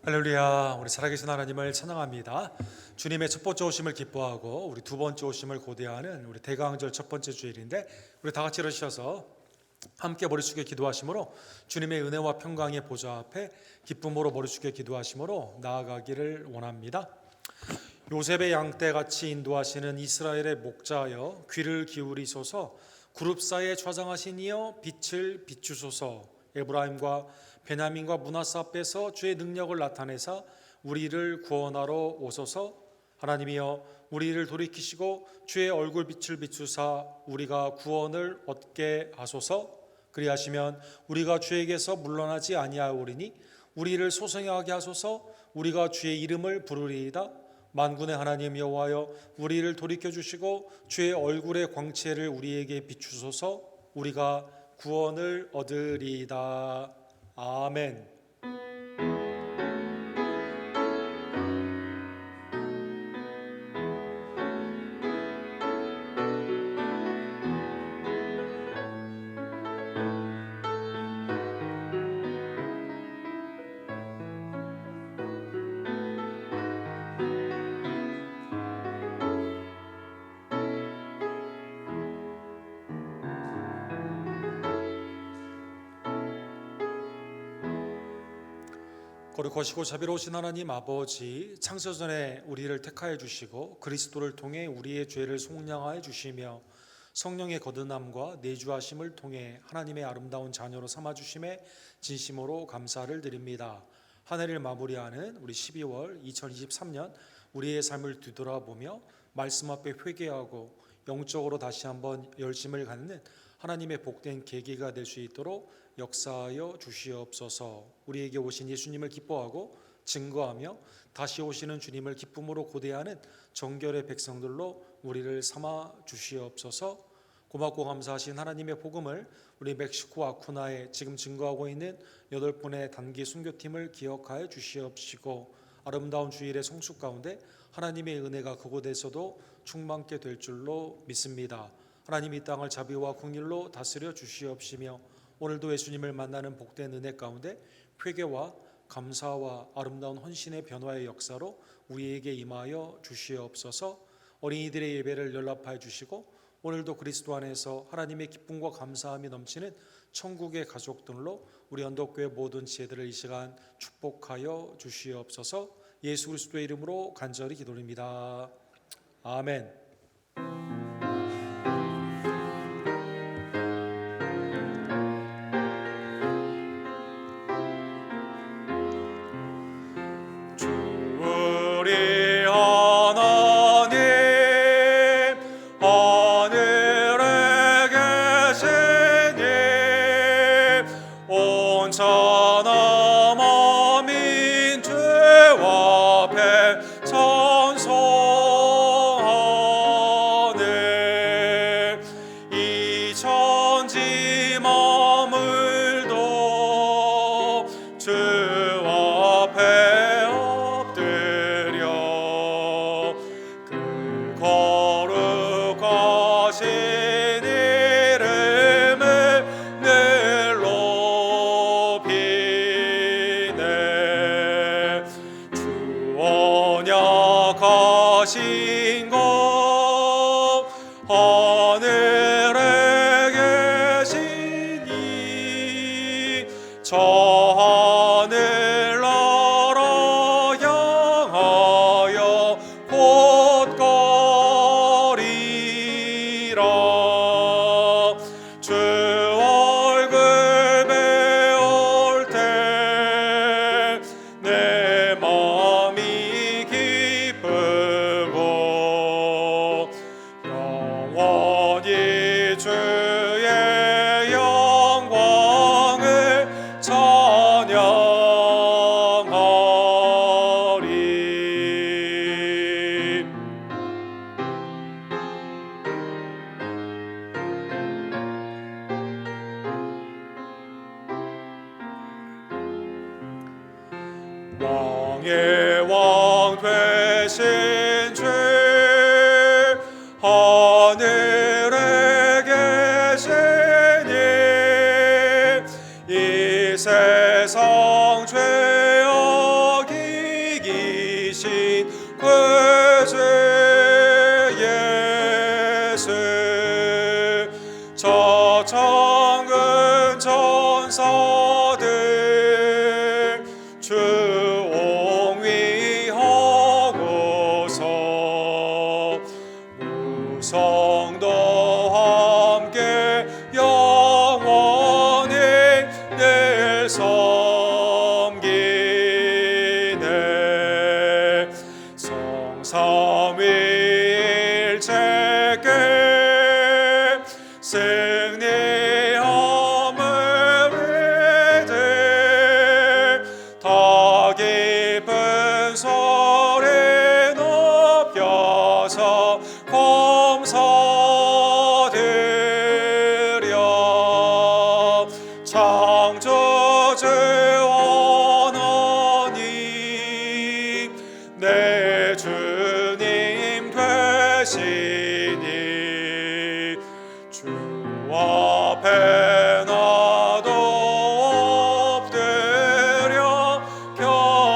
할렐루야. 우리 살아계신 하나님을 찬양합니다. 주님의 첫 번째 오심을 기뻐하고 우리 두 번째 오심을 고대하는 우리 대강절 첫 번째 주일인데, 우리 다 같이 일어서셔서 함께 머리 숙여 기도하심으로 주님의 은혜와 평강의 보좌 앞에 기쁨으로 머리 숙여 기도하심으로 나아가기를 원합니다. 요셉의 양떼같이 인도하시는 이스라엘의 목자여 귀를 기울이소서. 그룹사에 좌장하신 이여 빛을 비추소서. 에브라임과 베냐민과 므낫세 앞에서 주의 능력을 나타내사 우리를 구원하러 오소서. 하나님이여 우리를 돌이키시고 주의 얼굴 빛을 비추사 우리가 구원을 얻게 하소서. 그리하시면 우리가 주에게서 물러나지 아니하오리니 우리를 소생하게 하소서. 우리가 주의 이름을 부르리이다. 만군의 하나님 여호와여 우리를 돌이켜 주시고 주의 얼굴의 광채를 우리에게 비추소서. 우리가 구원을 얻으리이다. 아멘. 거룩하시고 자비로우신 하나님 아버지, 창세전에 우리를 택하여 주시고 그리스도를 통해 우리의 죄를 속량하여 주시며 성령의 거듭남과 내주하심을 통해 하나님의 아름다운 자녀로 삼아 주심에 진심으로 감사를 드립니다. 한 해를 마무리하는 우리 12월 2023년 우리의 삶을 뒤돌아보며 말씀 앞에 회개하고 영적으로 다시 한번 열심을 갖는 하나님의 복된 계기가 될 수 있도록 역사하여 주시옵소서. 우리에게 오신 예수님을 기뻐하고 증거하며 다시 오시는 주님을 기쁨으로 고대하는 정결의 백성들로 우리를 삼아 주시옵소서. 고맙고 감사하신 하나님의 복음을 우리 멕시코 아쿠나에 지금 증거하고 있는 8분의 단기 순교팀을 기억하여 주시옵시고, 아름다운 주일의 성숙 가운데 하나님의 은혜가 그곳에서도 충만케 될 줄로 믿습니다. 하나님 이 땅을 자비와 긍휼로 다스려 주시옵시며 오늘도 예수님을 만나는 복된 은혜 가운데 회개와 감사와 아름다운 헌신의 변화의 역사로 우리에게 임하여 주시옵소서. 어린이들의 예배를 연락하여 주시고 오늘도 그리스도 안에서 하나님의 기쁨과 감사함이 넘치는 천국의 가족들로 우리 언덕교회 모든 지혜들을 이 시간 축복하여 주시옵소서. 예수 그리스도의 이름으로 간절히 기도드립니다. 아멘. 왕의 왕 되신 주 하늘에 계시니 이 세상 죄악이 천군 천사들 주 옹위하고서 무성도 함께 영원히 늘 섬기네. 성삼위일체께 승리함을 믿을 더 깊은 소리 높여서 감사드려. 창조주 하나님 내 주님 되시니 주 앞에 나도 엎드려 경배하네.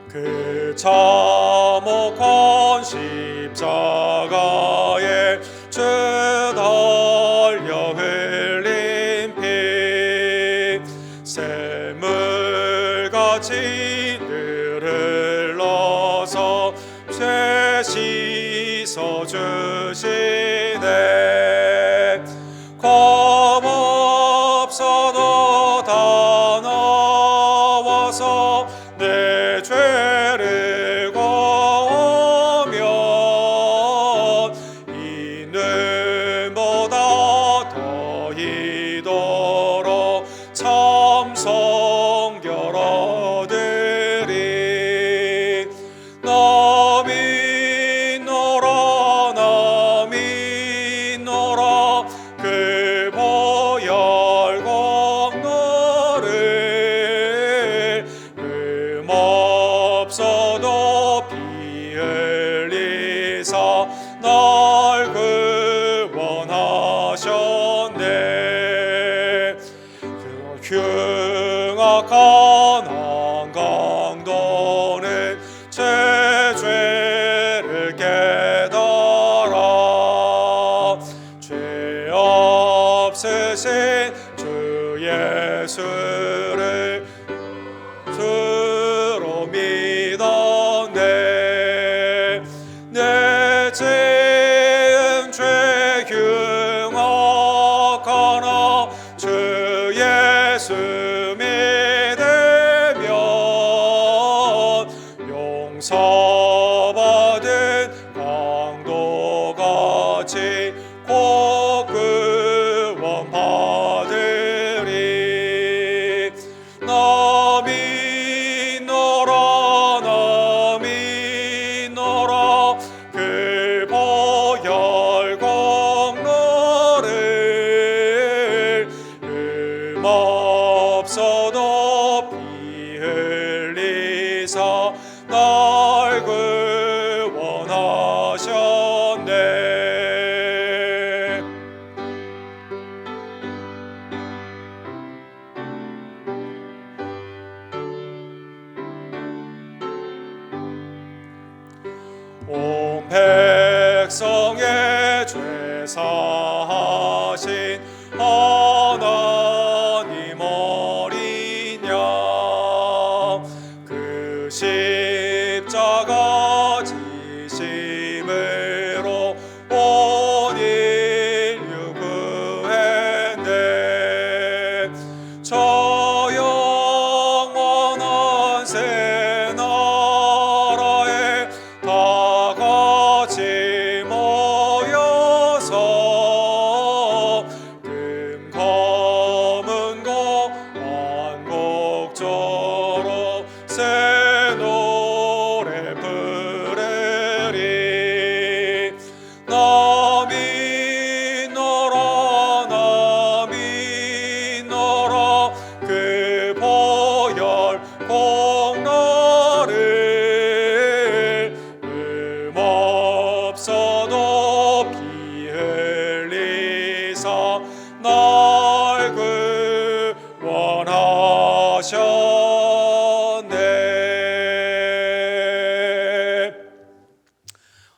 그 참혹한 십자가에 주 달려 흘린 피 샘물같이 늘 흘러서 죄 씻어주시네. 검 없어도 다 나와서 내 죄를 고하면 이는보다 더 이도록 참 성결 얻으리. 나 믿노라 그 보혈 공로를 없어도 피 흘리사 날 구원하셨네. 그 흉악한 한강도는 제 죄를 깨달아 죄 없으신 주 예수를 주로 믿었네. 내 죄은 죄 흉악하나 주 예수 믿으면 용서받은 강도같이 곧 구원 받으리. 나 믿노라 그 보혈 공로를 없어도 피 흘리사 날 구원하셨네. 온 백성의 죄 사하신 하나님 어린 양 그 십자가 지심으로 온 인류 구했네. 저 영원한 새 나라에 다 같이 모여서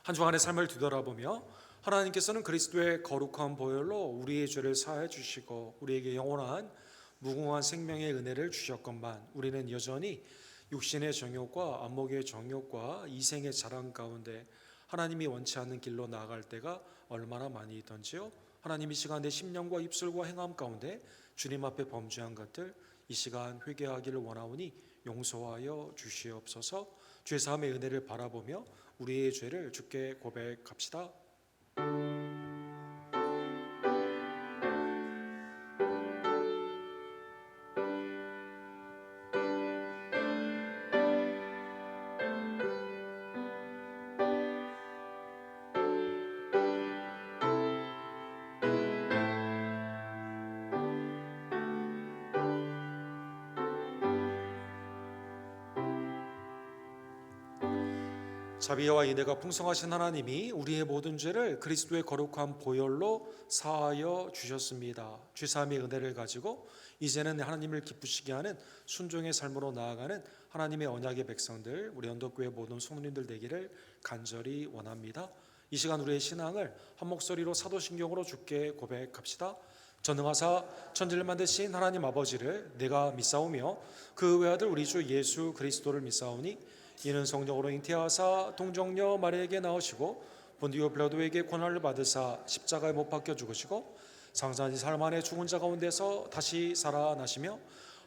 한 주간의 삶을 뒤돌아보며 하나님께서는 그리스도의 거룩한 보혈로 우리의 죄를 사하여 주시고 우리에게 영원한 무궁한 생명의 은혜를 주셨건만 우리는 여전히 육신의 정욕과 안목의 정욕과 이생의 자랑 가운데 하나님이 원치 않는 길로 나아갈 때가 얼마나 많이 있던지요. 하나님 이 시간 내 심령과 입술과 행함 가운데 주님 앞에 범죄한 것들 이 시간 회개하기를 원하오니 용서하여 주시옵소서. 죄사함의 은혜를 바라보며 우리의 죄를 주께 고백합시다. 자비와 인애가 풍성하신 하나님이 우리의 모든 죄를 그리스도의 거룩한 보혈로 사하여 주셨습니다. 죄사함의 은혜를 가지고 이제는 하나님을 기쁘시게 하는 순종의 삶으로 나아가는 하나님의 언약의 백성들, 우리 언덕교회 모든 성도님들 되기를 간절히 원합니다. 이 시간 우리의 신앙을 한 목소리로 사도신경으로 주께 고백합시다. 전능하사 천지를 만드신 하나님 아버지를 내가 믿사오며 그 외아들 우리 주 예수 그리스도를 믿사오니 이는 성령으로 잉태하사 동정녀 마리아에게 나오시고 본디오 빌라도에게 고난을 받으사 십자가에 못 박혀 죽으시고 상산이 사흘 만에 죽은 자 가운데서 다시 살아나시며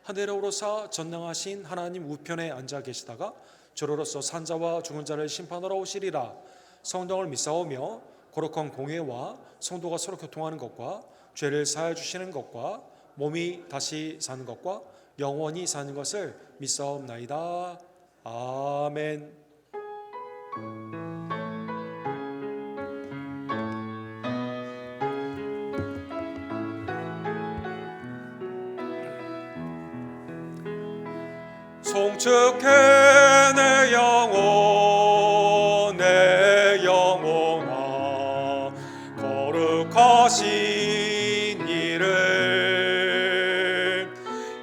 하늘에 오르사 전능하신 하나님 우편에 앉아 계시다가 저로로서 산자와 죽은 자를 심판하러 오시리라. 성령을 믿사오며 거룩한 공회와 성도가 서로 교통하는 것과 죄를 사하여 주시는 것과 몸이 다시 사는 것과 영원히 사는 것을 믿사옵나이다. 아멘. 송축해 내 영혼 내 영혼아 거룩하신 이를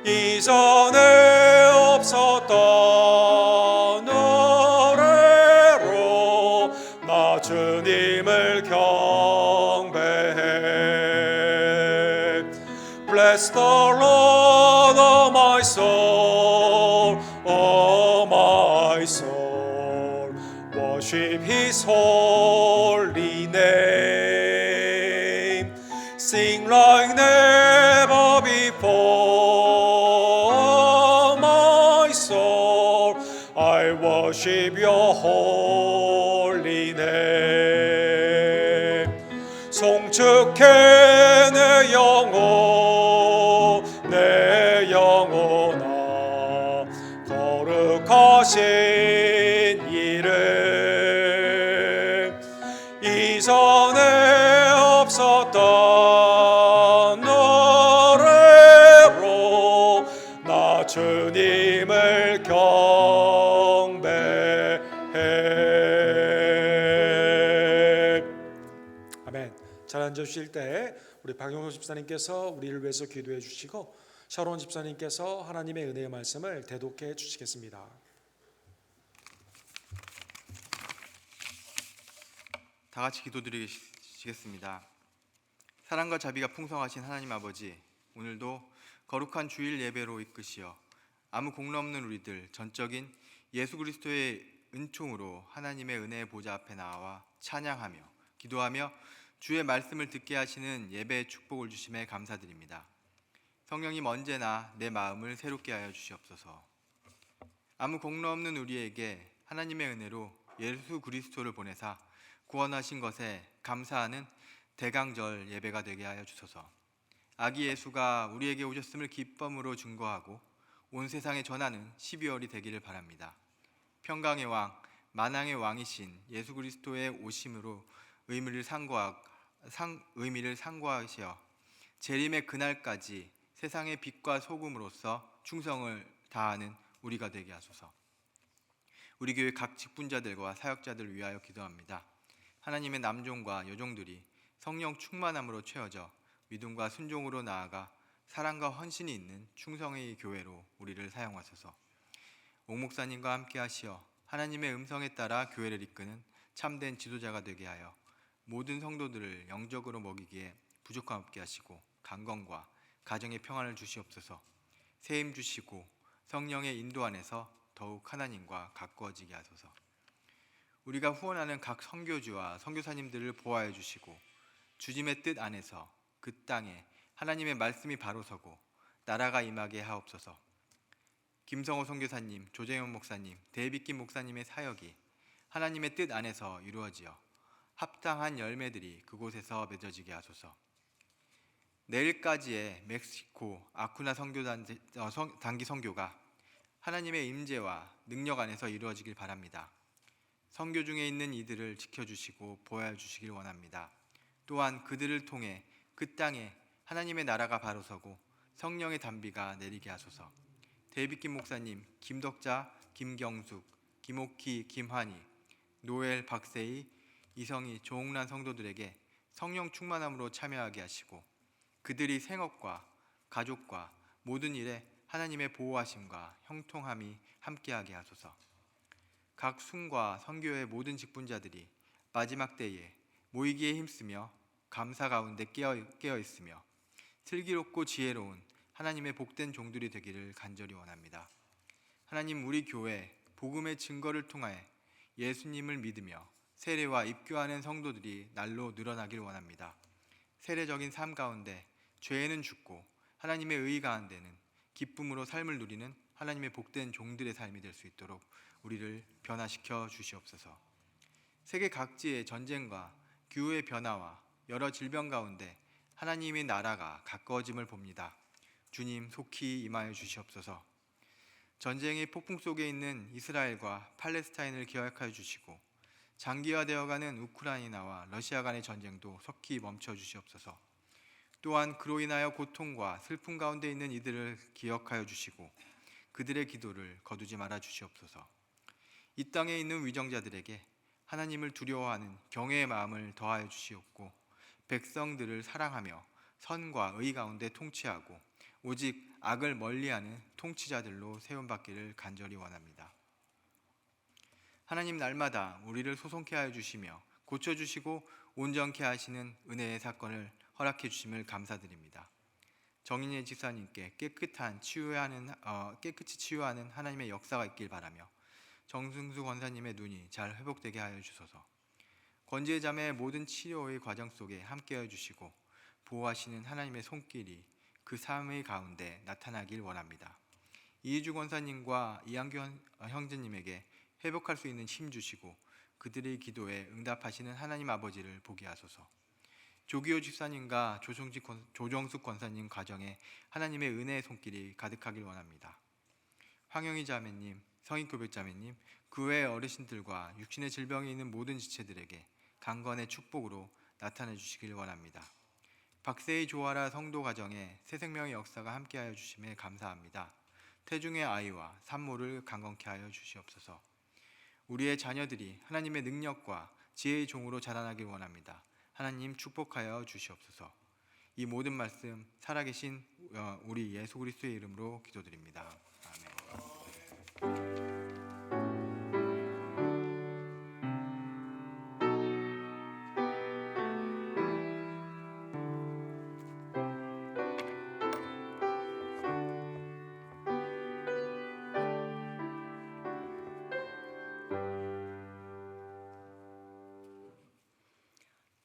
이전에 없었던 노래로 나 주님을 경배해. Bless the Lord, oh my soul, oh my soul, worship His holy name. Sing like never before, oh my soul, I worship Your holy name. 송축해 내 영혼 내 영혼아 거룩하신 이를 이전에 없었던 노래로 나 주님을 경배해. 아멘. 잘 앉으실 때 우리 박용호 집사님께서 우리를 위해서 기도해 주시고 샤론 집사님께서 하나님의 은혜의 말씀을 대독해 주시겠습니다. 다 같이 기도드리겠습니다. 사랑과 자비가 풍성하신 하나님 아버지, 오늘도 거룩한 주일 예배로 이끄시어 아무 공로 없는 우리들 전적인 예수 그리스도의 은총으로 하나님의 은혜의 보좌 앞에 나와 찬양하며 기도하며 주의 말씀을 듣게 하시는 예배의 축복을 주심에 감사드립니다. 성령님 언제나 내 마음을 새롭게 하여 주시옵소서. 아무 공로 없는 우리에게 하나님의 은혜로 예수 그리스도를 보내사 구원하신 것에 감사하는 대강절 예배가 되게 하여 주소서. 아기 예수가 우리에게 오셨음을 기쁨으로 증거하고 온 세상에 전하는 12월이 되기를 바랍니다. 평강의 왕, 만왕의 왕이신 예수 그리스도의 오심으로 의미를 상고하시어 재림의 그날까지 세상의 빛과 소금으로서 충성을 다하는 우리가 되게 하소서. 우리 교회 각 직분자들과 사역자들을 위하여 기도합니다. 하나님의 남종과 여종들이 성령 충만함으로 채워져 믿음과 순종으로 나아가 사랑과 헌신이 있는 충성의 교회로 우리를 사용하소서. 옥 목사님과 함께 하시어 하나님의 음성에 따라 교회를 이끄는 참된 지도자가 되게 하여 모든 성도들을 영적으로 먹이기에 부족함 없게 하시고 강건과 가정의 평안을 주시옵소서. 새 힘 주시고 성령의 인도 안에서 더욱 하나님과 가까워지게 하소서. 우리가 후원하는 각 선교주와 선교사님들을 보호하여 주시고 주님의 뜻 안에서 그 땅에 하나님의 말씀이 바로 서고 나라가 임하게 하옵소서. 김성호 선교사님, 조재현 목사님, 데이빗김 목사님의 사역이 하나님의 뜻 안에서 이루어지어 합당한 열매들이 그곳에서 맺어지게 하소서. 내일까지의 멕시코 아쿠나 단기 선교가 하나님의 임재와 능력 안에서 이루어지길 바랍니다. 선교 중에 있는 이들을 지켜주시고 보호해 주시길 원합니다. 또한 그들을 통해 그 땅에 하나님의 나라가 바로 서고 성령의 단비가 내리게 하소서. 데이빗김 목사님, 김덕자, 김경숙, 김옥희, 김환희, 노엘, 박세희, 이성희, 조홍란 성도들에게 성령 충만함으로 참여하게 하시고 그들이 생업과 가족과 모든 일에 하나님의 보호하심과 형통함이 함께하게 하소서. 각 순과 선교의 모든 직분자들이 마지막 때에 모이기에 힘쓰며 감사 가운데 깨어 있으며 슬기롭고 지혜로운 하나님의 복된 종들이 되기를 간절히 원합니다. 하나님, 우리 교회 복음의 증거를 통하여 예수님을 믿으며 세례와 입교하는 성도들이 날로 늘어나길 원합니다. 세례적인 삶 가운데 죄에는 죽고 하나님의 의 가운데는 기쁨으로 삶을 누리는 하나님의 복된 종들의 삶이 될 수 있도록 우리를 변화시켜 주시옵소서. 세계 각지의 전쟁과 기후의 변화와 여러 질병 가운데 하나님의 나라가 가까워짐을 봅니다. 주님, 속히 임하여 주시옵소서. 전쟁의 폭풍 속에 있는 이스라엘과 팔레스타인을 기억하여 주시고 장기화되어가는 우크라이나와 러시아 간의 전쟁도 속히 멈춰 주시옵소서. 또한 그로 인하여 고통과 슬픔 가운데 있는 이들을 기억하여 주시고 그들의 기도를 거두지 말아 주시옵소서. 이 땅에 있는 위정자들에게 하나님을 두려워하는 경외의 마음을 더하여 주시옵고 백성들을 사랑하며 선과 의 가운데 통치하고 오직 악을 멀리하는 통치자들로 세움받기를 간절히 원합니다. 하나님, 날마다 우리를 소송케 하여 주시며 고쳐주시고 온전케 하시는 은혜의 사건을 허락해 주심을 감사드립니다. 정인의 집사님께 깨끗이 치유하는 하나님의 역사가 있길 바라며 정승수 권사님의 눈이 잘 회복되게 하여 주소서. 권지의 자매의 모든 치료의 과정 속에 함께하여 주시고 보호하시는 하나님의 손길이 그 삶의 가운데 나타나길 원합니다. 이희주 권사님과 이한규 형제님에게 회복할 수 있는 힘 주시고 그들의 기도에 응답하시는 하나님 아버지를 보게 하소서. 조기호 집사님과 조정숙 권사님 가정에 하나님의 은혜의 손길이 가득하길 원합니다. 황영희 자매님, 성익교백 자매님, 그 외의 어르신들과 육신의 질병이 있는 모든 지체들에게 강건의 축복으로 나타내 주시길 원합니다. 박세희 조아라 성도 가정에 새 생명의 역사가 함께하여 주심에 감사합니다. 태중의 아이와 산모를 강건케 하여 주시옵소서. 우리의 자녀들이 하나님의 능력과 지혜의 종으로 자라나길 원합니다. 하나님, 축복하여 주시옵소서. 이 모든 말씀 살아계신 우리 예수 그리스도의 이름으로 기도드립니다. 아멘.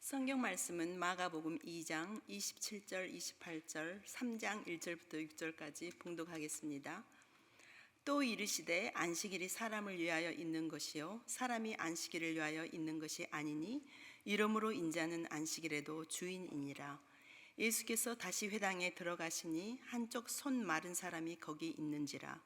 성경 말씀은 마가복음 2장 27절, 28절, 3장 1절부터 6절까지 봉독하겠습니다. 또 이르시되 안식일이 사람을 위하여 있는 것이요 사람이 안식일을 위하여 있는 것이 아니니 이러므로 인자는 안식일에도 주인이니라. 예수께서 다시 회당에 들어가시니 한쪽 손 마른 사람이 거기 있는지라.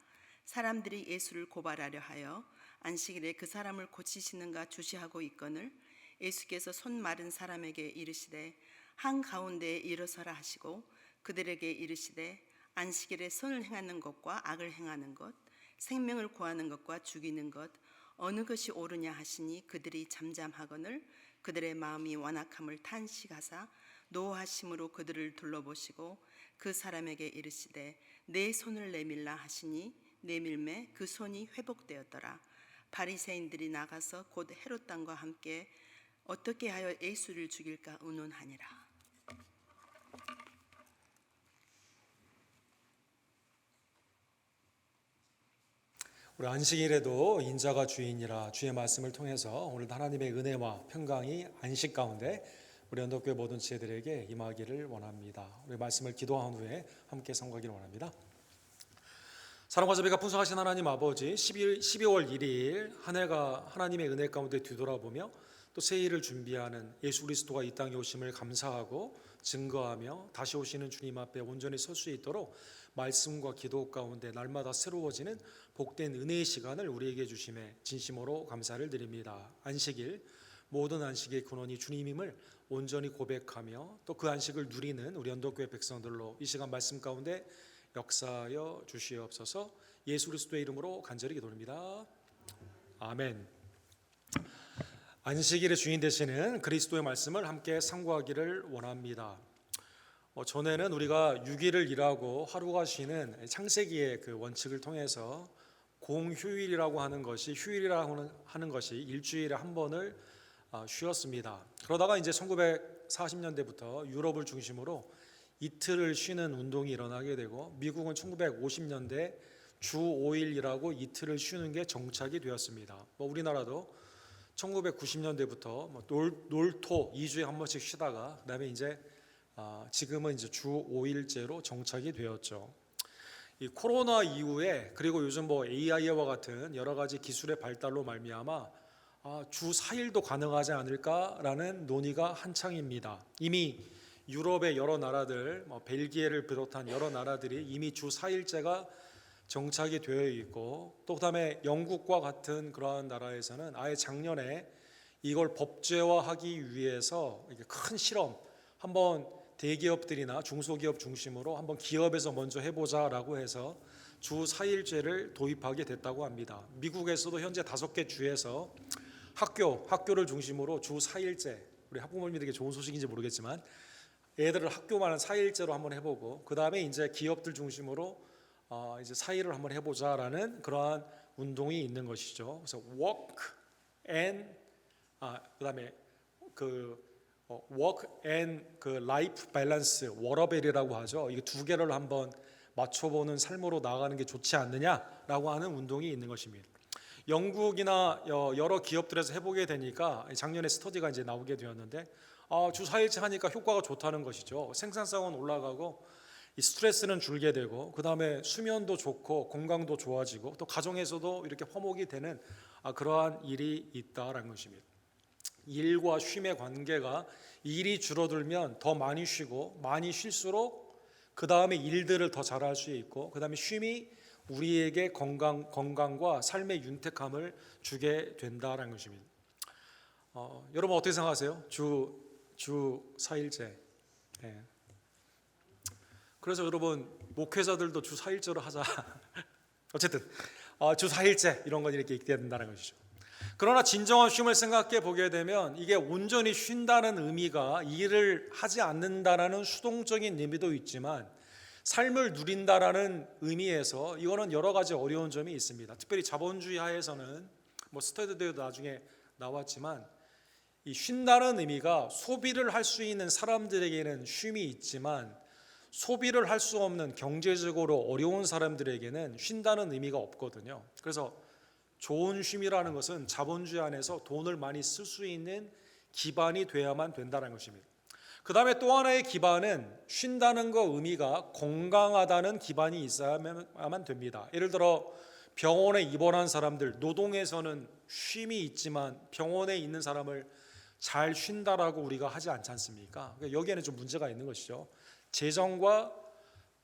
사람들이 예수를 고발하려 하여 안식일에 그 사람을 고치시는가 주시하고 있거늘 예수께서 손 마른 사람에게 이르시되 한가운데에 일어서라 하시고 그들에게 이르시되 안식일에 선을 행하는 것과 악을 행하는 것, 생명을 구하는 것과 죽이는 것 어느 것이 옳으냐 하시니 그들이 잠잠하거늘 그들의 마음이 완악함을 탄식하사 노하심으로 그들을 둘러보시고 그 사람에게 이르시되 내 손을 내밀라 하시니 내밀매 그 손이 회복되었더라. 바리새인들이 나가서 곧 헤롯 당과 함께 어떻게 하여 예수를 죽일까 의논하니라. 우리 안식일에도 인자가 주인이라 주의 말씀을 통해서 오늘 하나님의 은혜와 평강이 안식 가운데 우리 언덕교회 모든 지혜들에게 임하기를 원합니다. 우리 말씀을 기도한 후에 함께 선거하기를 원합니다. 사랑과 자비가 풍성하신 하나님 아버지, 12월 1일 한 해가 하나님의 은혜 가운데 뒤돌아보며 또 새해를 준비하는 예수 그리스도가 이 땅에 오심을 감사하고 증거하며 다시 오시는 주님 앞에 온전히 설 수 있도록 말씀과 기도 가운데 날마다 새로워지는 복된 은혜의 시간을 우리에게 주심에 진심으로 감사를 드립니다. 안식일, 모든 안식의 근원이 주님임을 온전히 고백하며 또 그 안식을 누리는 우리 언덕교회 백성들로 이 시간 말씀 가운데 역사하여 주시옵소서. 예수 그리스도의 이름으로 간절히 기도합니다. 아멘. 안식일의 주인 되시는 그리스도의 말씀을 함께 상고하기를 원합니다. 전에는 우리가 6일을 일하고 하루가 쉬는 창세기의 그 원칙을 통해서 공휴일이라고 하는 것이, 휴일이라고 하는 것이 일주일에 한 번을 쉬었습니다. 그러다가 이제 1940년대부터 유럽을 중심으로 이틀을 쉬는 운동이 일어나게 되고, 미국은 1950년대 주 5일 일하고 이틀을 쉬는 게 정착이 되었습니다. 우리나라도 1990년대부터 놀토 2주에 한 번씩 쉬다가 그다음에 이제 지금은 이제 주 5일제로 정착이 되었죠. 이 코로나 이후에, 그리고 요즘 AI와 같은 여러 가지 기술의 발달로 말미암아 주 4일도 가능하지 않을까라는 논의가 한창입니다. 이미 유럽의 여러 나라들, 벨기에를 비롯한 여러 나라들이 이미 주 4일제가 정착이 되어 있고, 또 그다음에 영국과 같은 그러한 나라에서는 아예 작년에 이걸 법제화하기 위해서 큰 실험, 한번 대기업들이나 중소기업 중심으로 한번 기업에서 먼저 해보자라고 해서 주 4일제를 도입하게 됐다고 합니다. 미국에서도 현재 5개 주에서 학교를 중심으로 주 4일제, 우리 학부모님들에게 좋은 소식인지 모르겠지만 애들을 학교만 4일제로 한번 해보고, 그 다음에 이제 기업들 중심으로 이제 4일을 한번 해보자라는 그러한 운동이 있는 것이죠. 그래서 work and 그다음에 work and life balance, 워러벨이라고 하죠. 이 두 개를 한번 맞춰보는 삶으로 나아가는 게 좋지 않느냐라고 하는 운동이 있는 것입니다. 영국이나 여러 기업들에서 해보게 되니까 작년에 스터디가 이제 나오게 되었는데 주 4일째 하니까 효과가 좋다는 것이죠. 생산성은 올라가고 이 스트레스는 줄게 되고, 그 다음에 수면도 좋고 건강도 좋아지고 또 가정에서도 이렇게 화목이 되는 그러한 일이 있다라는 것입니다. 일과 쉼의 관계가, 일이 줄어들면 더 많이 쉬고 많이 쉴수록 그 다음에 일들을 더 잘할 수 있고, 그 다음에 쉼이 우리에게 건강과 삶의 윤택함을 주게 된다라는 것입니다. 여러분 어떻게 생각하세요? 주 4일제. 네. 그래서 여러분 목회자들도 주 4일제로 하자. 어쨌든 주 4일제 이런 건 이렇게 있게 된다는 것이죠. 그러나 진정한 쉼을 생각해 보게 되면 이게 온전히 쉰다는 의미가 일을 하지 않는다라는 수동적인 의미도 있지만, 삶을 누린다라는 의미에서 이거는 여러 가지 어려운 점이 있습니다. 특별히 자본주의 하에서는 스터디도 나중에 나왔지만, 이 쉰다는 의미가 소비를 할 수 있는 사람들에게는 쉼이 있지만 소비를 할 수 없는 경제적으로 어려운 사람들에게는 쉰다는 의미가 없거든요. 그래서 좋은 쉼이라는 것은 자본주의 안에서 돈을 많이 쓸 수 있는 기반이 돼야만 된다는 것입니다. 그 다음에 또 하나의 기반은 쉰다는 거 의미가 건강하다는 기반이 있어야만 됩니다. 예를 들어 병원에 입원한 사람들, 노동에서는 쉼이 있지만 병원에 있는 사람을 잘 쉰다라고 우리가 하지 않지 않습니까? 여기에는 좀 문제가 있는 것이죠. 재정과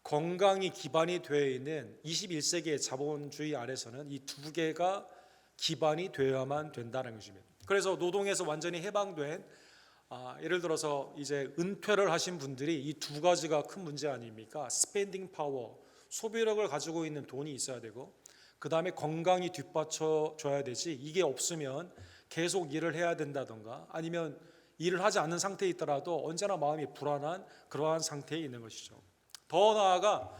건강이 기반이 되어 있는 21세기의 자본주의 아래서는 이 두 개가 기반이 되어야만 된다는 것입니다. 그래서 노동에서 완전히 해방된, 예를 들어서 이제 은퇴를 하신 분들이 이 두 가지가 큰 문제 아닙니까? 스펜딩 파워, 소비력을 가지고 있는 돈이 있어야 되고, 그 다음에 건강이 뒷받쳐줘야 되지, 이게 없으면 계속 일을 해야 된다던가 아니면 일을 하지 않는 상태에 있더라도 언제나 마음이 불안한 그러한 상태에 있는 것이죠. 더 나아가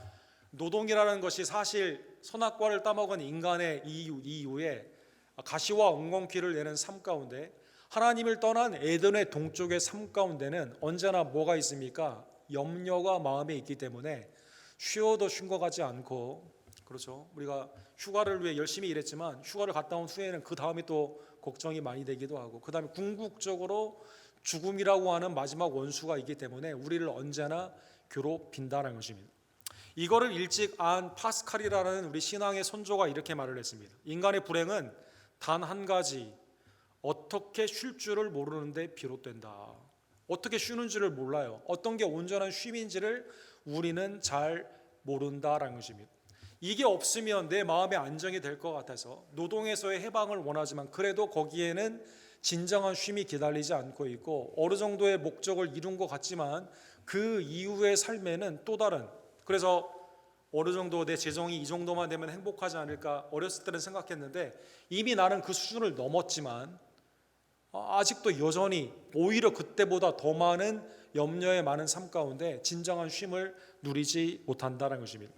노동이라는 것이 사실 선악과를 따먹은 인간의 이유에 가시와 엉겅퀴를 내는 삶 가운데 하나님을 떠난 에덴의 동쪽의 삶 가운데는 언제나 뭐가 있습니까? 염려가 마음에 있기 때문에 쉬어도 쉰 것 같지 않고, 그렇죠? 우리가 휴가를 위해 열심히 일했지만 휴가를 갔다 온 후에는 그 다음에 또 걱정이 많이 되기도 하고, 그 다음에 궁극적으로 죽음이라고 하는 마지막 원수가 있기 때문에 우리를 언제나 괴롭힌다는 것입니다. 이거를 일찍 안 파스칼이라는 우리 신앙의 선조가 이렇게 말을 했습니다. 인간의 불행은 단 한 가지, 어떻게 쉴 줄을 모르는데 비롯된다. 어떻게 쉬는지를 몰라요. 어떤 게 온전한 쉼인지를 우리는 잘 모른다라는 것입니다. 이게 없으면 내 마음의 안정이 될 것 같아서 노동에서의 해방을 원하지만 그래도 거기에는 진정한 쉼이 기다리지 않고 있고, 어느 정도의 목적을 이룬 것 같지만 그 이후의 삶에는 또 다른, 그래서 어느 정도 내 재정이 이 정도만 되면 행복하지 않을까 어렸을 때는 생각했는데 이미 나는 그 수준을 넘었지만 아직도 여전히 오히려 그때보다 더 많은 염려의 많은 삶 가운데 진정한 쉼을 누리지 못한다는 것입니다.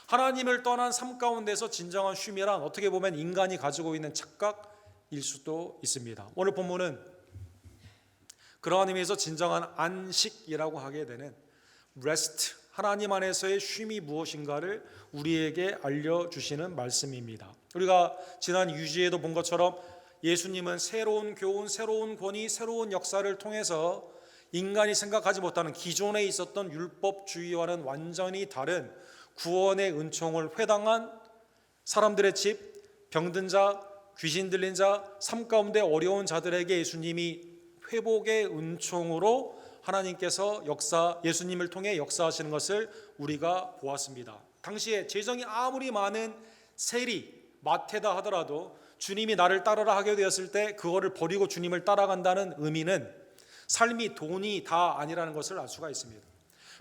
하나님을 떠난 삶 가운데서 진정한 쉼이란 어떻게 보면 인간이 가지고 있는 착각일 수도 있습니다. 오늘 본문은 그러한 의미에서 진정한 안식이라고 하게 되는 rest, 하나님 안에서의 쉼이 무엇인가를 우리에게 알려주시는 말씀입니다. 우리가 지난 유지에도 본 것처럼 예수님은 새로운 교훈, 새로운 권위, 새로운 역사를 통해서 인간이 생각하지 못하는 기존에 있었던 율법주의와는 완전히 다른 구원의 은총을 회당한 사람들의 집, 병든 자, 귀신 들린 자, 삶 가운데 어려운 자들에게 예수님이 회복의 은총으로 하나님께서 예수님을 통해 역사하시는 것을 우리가 보았습니다. 당시에 재정이 아무리 많은 세리, 마태다 하더라도 주님이 나를 따르라 하게 되었을 때 그거를 버리고 주님을 따라간다는 의미는 삶이 돈이 다 아니라는 것을 알 수가 있습니다.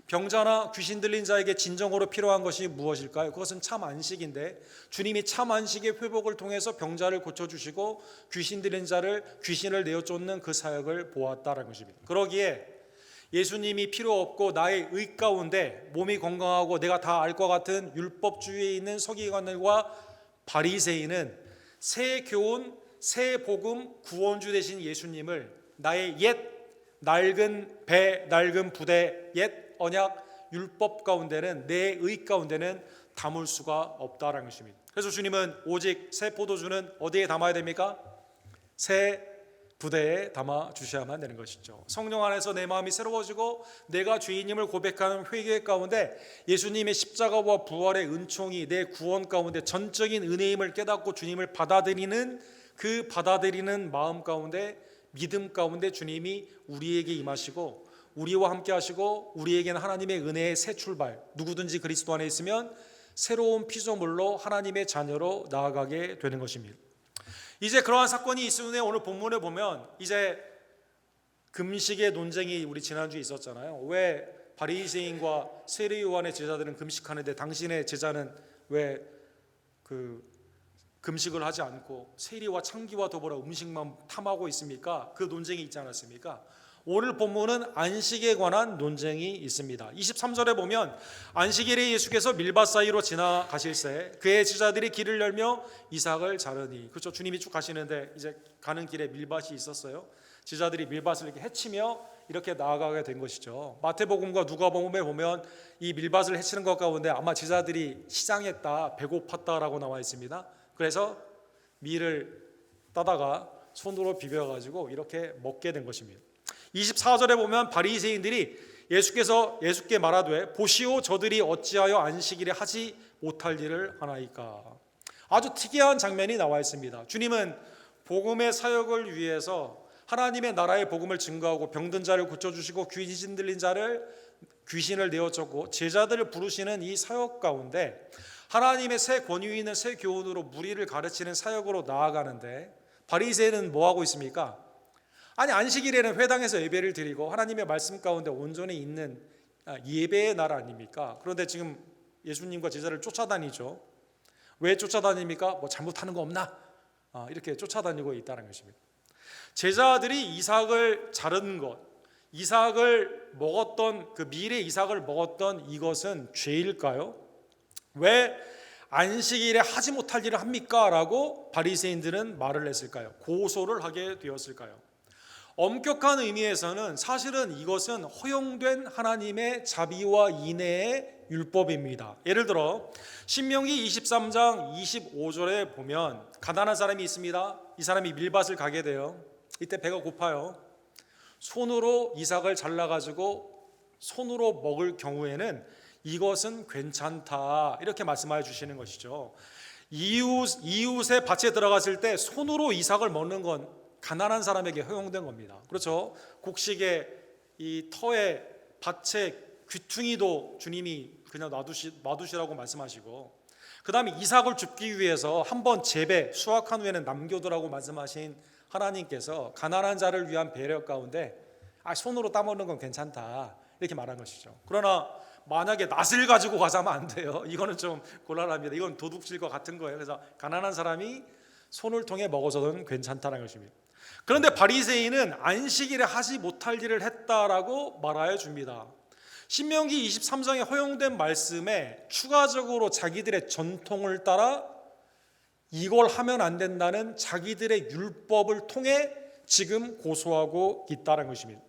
병자나 귀신 들린 자에게 진정으로 필요한 것이 무엇일까요? 그것은 참 안식인데 주님이 참 안식의 회복을 통해서 병자를 고쳐주시고 귀신 들린 자를 귀신을 내어쫓는 그 사역을 보았다는 것입니다. 그러기에 예수님이 필요 없고 나의 의 가운데 몸이 건강하고 내가 다 알 것 같은 율법주의에 있는 서기관들과 바리새인은 새 교훈, 새 복음, 구원주 되신 예수님을 나의 옛 낡은 배, 낡은 부대, 옛 언약 율법 가운데는, 내 의 가운데는 담을 수가 없다라는 것입니다. 그래서 주님은 오직 새 포도주는 어디에 담아야 됩니까? 새 부대에 담아 주셔야만 되는 것이죠. 성령 안에서 내 마음이 새로워지고 내가 죄인임을 고백하는 회개 가운데 예수님의 십자가와 부활의 은총이 내 구원 가운데 전적인 은혜임을 깨닫고 주님을 받아들이는 그 받아들이는 마음 가운데, 믿음 가운데 주님이 우리에게 임하시고 우리와 함께 하시고 우리에게는 하나님의 은혜의 새 출발, 누구든지 그리스도 안에 있으면 새로운 피조물로 하나님의 자녀로 나아가게 되는 것입니다. 이제 그러한 사건이 있은 후에 오늘 본문에 보면 이제 금식의 논쟁이 우리 지난주에 있었잖아요. 왜 바리새인과 세례 요한의 제자들은 금식하는데 당신의 제자는 왜 금식을 하지 않고 세리와 창기와 더불어 음식만 탐하고 있습니까? 그 논쟁이 있지 않았습니까? 오늘 본문은 안식에 관한 논쟁이 있습니다. 23절에 보면 안식일에 예수께서 밀밭 사이로 지나가실새 그의 제자들이 길을 열며 이삭을 자르니, 그렇죠? 주님이 쭉 가시는데 이제 가는 길에 밀밭이 있었어요. 제자들이 밀밭을 이렇게 헤치며 이렇게 나아가게 된 것이죠. 마태복음과 누가복음에 보면 이 밀밭을 헤치는 것 가운데 아마 제자들이 시장했다, 배고팠다라고 나와 있습니다. 그래서 밀을 따다가 손으로 비벼가지고 이렇게 먹게 된 것입니다. 24절에 보면 바리새인들이 예수께 말하되 보시오 저들이 어찌하여 안식일에 하지 못할 일을 하나이까. 아주 특이한 장면이 나와 있습니다. 주님은 복음의 사역을 위해서 하나님의 나라의 복음을 증거하고 병든 자를 고쳐주시고 귀신 들린 자를 귀신을 내어쫓고 제자들을 부르시는 이 사역 가운데 하나님의 새 권위 있는 새 교훈으로 무리를 가르치는 사역으로 나아가는데 바리새인은 뭐하고 있습니까? 아니 안식일에는 회당에서 예배를 드리고 하나님의 말씀 가운데 온전히 있는 예배의 날 아닙니까? 그런데 지금 예수님과 제자를 쫓아다니죠. 왜 쫓아다닙니까? 뭐 잘못하는 거 없나? 이렇게 쫓아다니고 있다는 것입니다. 제자들이 이삭을 자른 것, 이삭을 먹었던 그 밀의 이삭을 먹었던 이것은 죄일까요? 왜 안식일에 하지 못할 일을 합니까? 라고 바리새인들은 말을 했을까요? 고소를 하게 되었을까요? 엄격한 의미에서는 사실은 이것은 허용된 하나님의 자비와 인애의 율법입니다. 예를 들어 신명기 23장 25절에 보면 가난한 사람이 있습니다. 이 사람이 밀밭을 가게 돼요. 이때 배가 고파요. 손으로 이삭을 잘라가지고 손으로 먹을 경우에는 이것은 괜찮다, 이렇게 말씀해 주시는 것이죠. 이웃의 밭에 들어갔을 때 손으로 이삭을 먹는 건 가난한 사람에게 허용된 겁니다. 그렇죠? 곡식의 이 터에 밭에 귀퉁이도 주님이 그냥 놔두시라고 말씀하시고, 그 다음에 이삭을 줍기 위해서 한번 재배 수확한 후에는 남겨두라고 말씀하신 하나님께서 가난한 자를 위한 배려 가운데 손으로 따먹는 건 괜찮다, 이렇게 말한 것이죠. 그러나 만약에 낫을 가지고 가서 하면 안 돼요. 이거는 좀 곤란합니다. 이건 도둑질과 같은 거예요. 그래서 가난한 사람이 손을 통해 먹어서는 괜찮다는 것입니다. 그런데 바리새인은 안식일에 하지 못할 일을 했다라고 말하여 줍니다. 신명기 23장에 허용된 말씀에 추가적으로 자기들의 전통을 따라 이걸 하면 안 된다는 자기들의 율법을 통해 지금 고소하고 있다는 것입니다.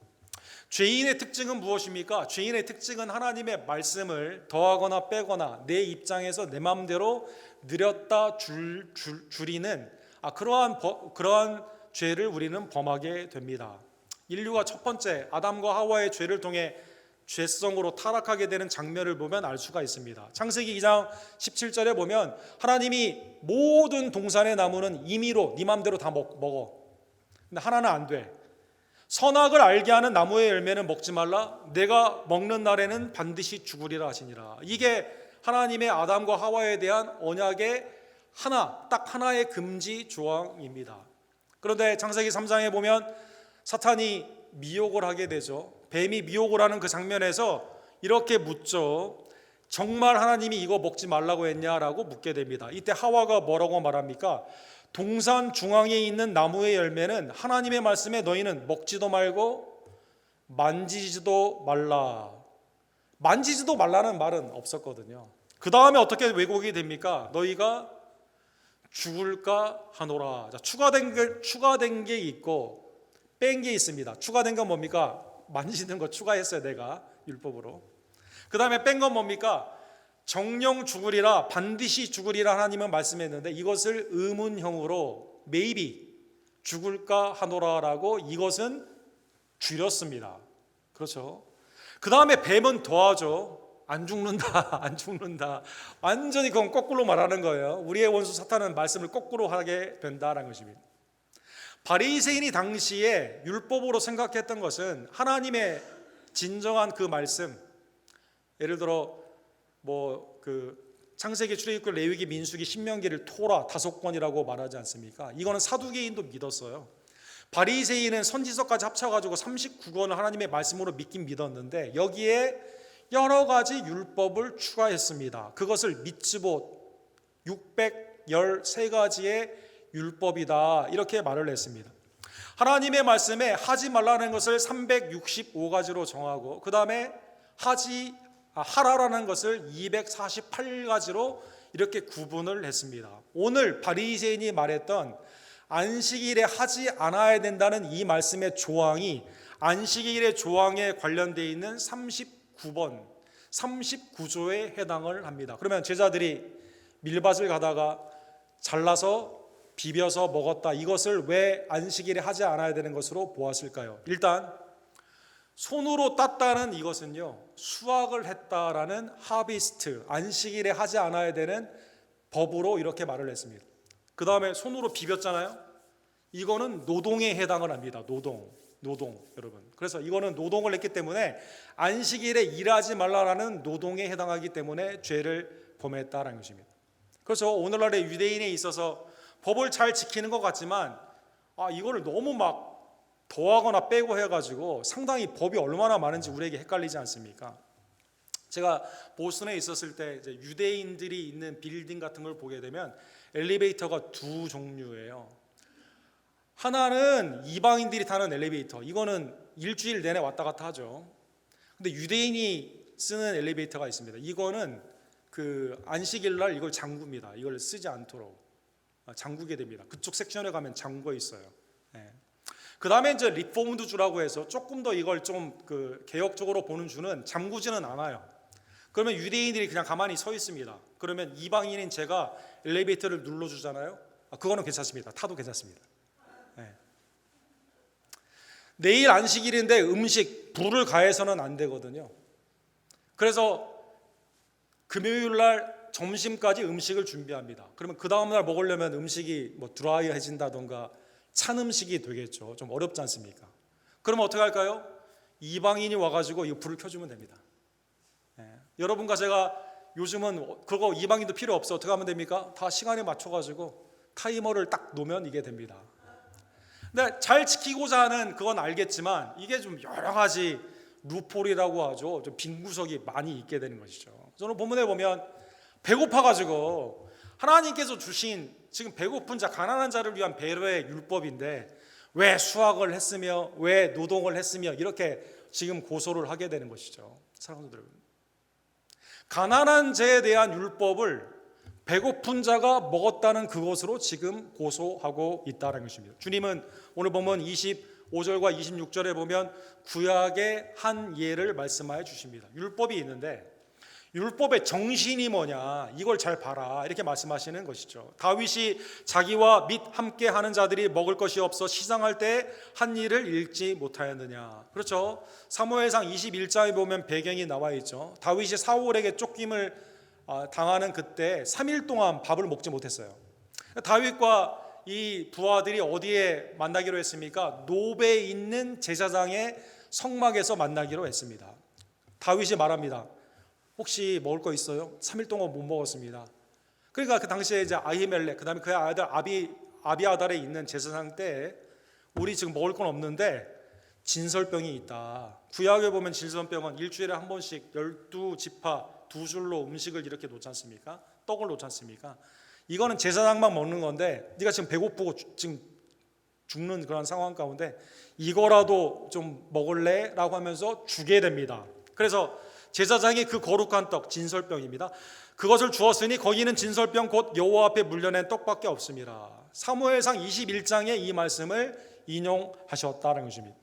죄인의 특징은 무엇입니까? 죄인의 특징은 하나님의 말씀을 더하거나 빼거나 내 입장에서 내 마음대로 늘렸다 줄이는 그러한 죄를 우리는 범하게 됩니다. 인류가 첫 번째 아담과 하와의 죄를 통해 죄성으로 타락하게 되는 장면을 보면 알 수가 있습니다. 창세기 2장 17절에 보면 하나님이 모든 동산의 나무는 임의로 네 맘대로 다 먹어. 근데 하나는 안 돼. 선악을 알게 하는 나무의 열매는 먹지 말라. 내가 먹는 날에는 반드시 죽으리라 하시니라. 이게 하나님의 아담과 하와에 대한 언약의 딱 하나의 금지 조항입니다. 그런데 창세기 3장에 보면 사탄이 미혹을 하게 되죠. 뱀이 미혹을 하는 그 장면에서 이렇게 묻죠. 정말 하나님이 이거 먹지 말라고 했냐라고 묻게 됩니다. 이때 하와가 뭐라고 말합니까? 동산 중앙에 있는 나무의 열매는 하나님의 말씀에 너희는 먹지도 말고 만지지도 말라. 만지지도 말라는 말은 없었거든요. 그 다음에 어떻게 왜곡이 됩니까? 너희가 죽을까 하노라. 자, 추가된 게 있고 뺀 게 있습니다. 추가된 건 뭡니까? 만지는 거 추가했어요, 내가 율법으로. 그 다음에 뺀 건 뭡니까? 정령 죽으리라, 반드시 죽으리라 하나님은 말씀했는데 이것을 의문형으로 maybe 죽을까 하노라라고 이것은 줄였습니다. 그렇죠? 그 다음에 뱀은 더하죠. 안 죽는다, 안 죽는다. 완전히 그건 거꾸로 말하는 거예요. 우리의 원수 사탄은 말씀을 거꾸로 하게 된다는 것입니다. 바리새인이 당시에 율법으로 생각했던 것은 하나님의 진정한 그 말씀, 예를 들어 창세기, 출애굽기, 레위기, 민수기, 신명기를 토라 5권이라고 말하지 않습니까? 이거는 사두개인도 믿었어요. 바리새인은 선지서까지 합쳐가지고 39권을 하나님의 말씀으로 믿긴 믿었는데 여기에 여러 가지 율법을 추가했습니다. 그것을 미tzvot 613가지의 율법이다, 이렇게 말을 했습니다. 하나님의 말씀에 하지 말라는 것을 365가지로 정하고 그 다음에 하라라는 것을 248가지로 이렇게 구분을 했습니다. 오늘 바리새인이 말했던 안식일에 하지 않아야 된다는 이 말씀의 조항이 안식일의 조항에 관련되어 있는 39조에 해당을 합니다. 그러면 제자들이 밀밭을 가다가 잘라서 비벼서 먹었다, 이것을 왜 안식일에 하지 않아야 되는 것으로 보았을까요? 일단 손으로 땄다는 이것은요, 수확을 했다라는 하비스트, 안식일에 하지 않아야 되는 법으로 이렇게 말을 했습니다. 그 다음에 손으로 비볐잖아요. 이거는 노동에 해당을 합니다. 노동 여러분. 그래서 이거는 노동을 했기 때문에 안식일에 일하지 말라라는 노동에 해당하기 때문에 죄를 범했다라는 것입니다. 그래서 오늘날의 유대인에 있어서 법을 잘 지키는 것 같지만 이거를 너무 막 더하거나 빼고 해가지고 상당히 법이 얼마나 많은지 우리에게 헷갈리지 않습니까? 제가 보스턴에 있었을 때 이제 유대인들이 있는 빌딩 같은 걸 보게 되면 엘리베이터가 두 종류예요. 하나는 이방인들이 타는 엘리베이터, 이거는 일주일 내내 왔다 갔다 하죠. 근데 유대인이 쓰는 엘리베이터가 있습니다. 이거는 그 안식일 날 이걸 잠굽니다. 이걸 쓰지 않도록 잠그게 됩니다. 그쪽 섹션에 가면 잠궈 있어요. 그 다음에 이제 리포문드 주라고 해서 조금 더 이걸 좀 그 개혁적으로 보는 주는 잠그지는 않아요. 그러면 유대인들이 그냥 가만히 서 있습니다. 그러면 이방인인 제가 엘리베이터를 눌러주잖아요. 그거는 괜찮습니다. 타도 괜찮습니다. 내일 안식일인데 음식 불을 가해서는 안 되거든요. 그래서 금요일 날 점심까지 음식을 준비합니다. 그러면 그 다음 날 먹으려면 음식이 뭐 드라이해진다던가 찬 음식이 되겠죠. 좀 어렵지 않습니까? 그러면 어떻게 할까요? 이방인이 와가지고 이 불을 켜주면 됩니다. 여러분과 제가 요즘은 그거 이방인도 필요 없어. 어떻게 하면 됩니까? 다 시간에 맞춰가지고 타이머를 딱 놓으면 이게 됩니다. 근데 잘 지키고자 하는 그건 알겠지만 이게 좀 여러 가지 루폴이라고 하죠. 좀 빈 구석이 많이 있게 되는 것이죠. 저는 본문에 보면 배고파가지고 하나님께서 주신 지금 배고픈 자, 가난한 자를 위한 배려의 율법인데 왜 수확을 했으며 왜 노동을 했으며 이렇게 지금 고소를 하게 되는 것이죠. 사랑하는 여러분, 가난한 자에 대한 율법을 배고픈 자가 먹었다는 그것으로 지금 고소하고 있다는 것입니다. 주님은 오늘 보면 25절과 26절에 보면 구약의 한 예를 말씀하여 주십니다. 율법이 있는데 율법의 정신이 뭐냐, 이걸 잘 봐라, 이렇게 말씀하시는 것이죠. 다윗이 자기와 및 함께 하는 자들이 먹을 것이 없어 시장할 때 한 일을 읽지 못하였느냐. 그렇죠. 사무엘상 21장에 보면 배경이 나와 있죠. 다윗이 사울에게 쫓김을 당하는 그때 3일 동안 밥을 먹지 못했어요. 다윗과 이 부하들이 어디에 만나기로 했습니까? 노베에 있는 제사장의 성막에서 만나기로 했습니다. 다윗이 말합니다. 혹시 먹을 거 있어요? 3일 동안 못 먹었습니다. 그러니까 그 당시에 이제 아히멜렉, 그다음에 그의 아들 아비아달에 있는 제사장 때 우리 지금 먹을 건 없는데 진설병이 있다. 구약에 보면 진설병은 일주일에 한 번씩 12지파 2줄로 음식을 이렇게 놓지 않습니까? 떡을 놓지 않습니까? 이거는 제사장만 먹는 건데 네가 지금 배고프고 지금 죽는 그런 상황 가운데 이거라도 좀 먹을래? 라고 하면서 주게 됩니다. 그래서 제사장이 그 거룩한 떡, 진설병입니다. 그것을 주었으니 거기는 진설병 곧 여호와 앞에 물려낸 떡밖에 없습니다. 사무엘상 21장에 이 말씀을 인용하셨다는 것입니다.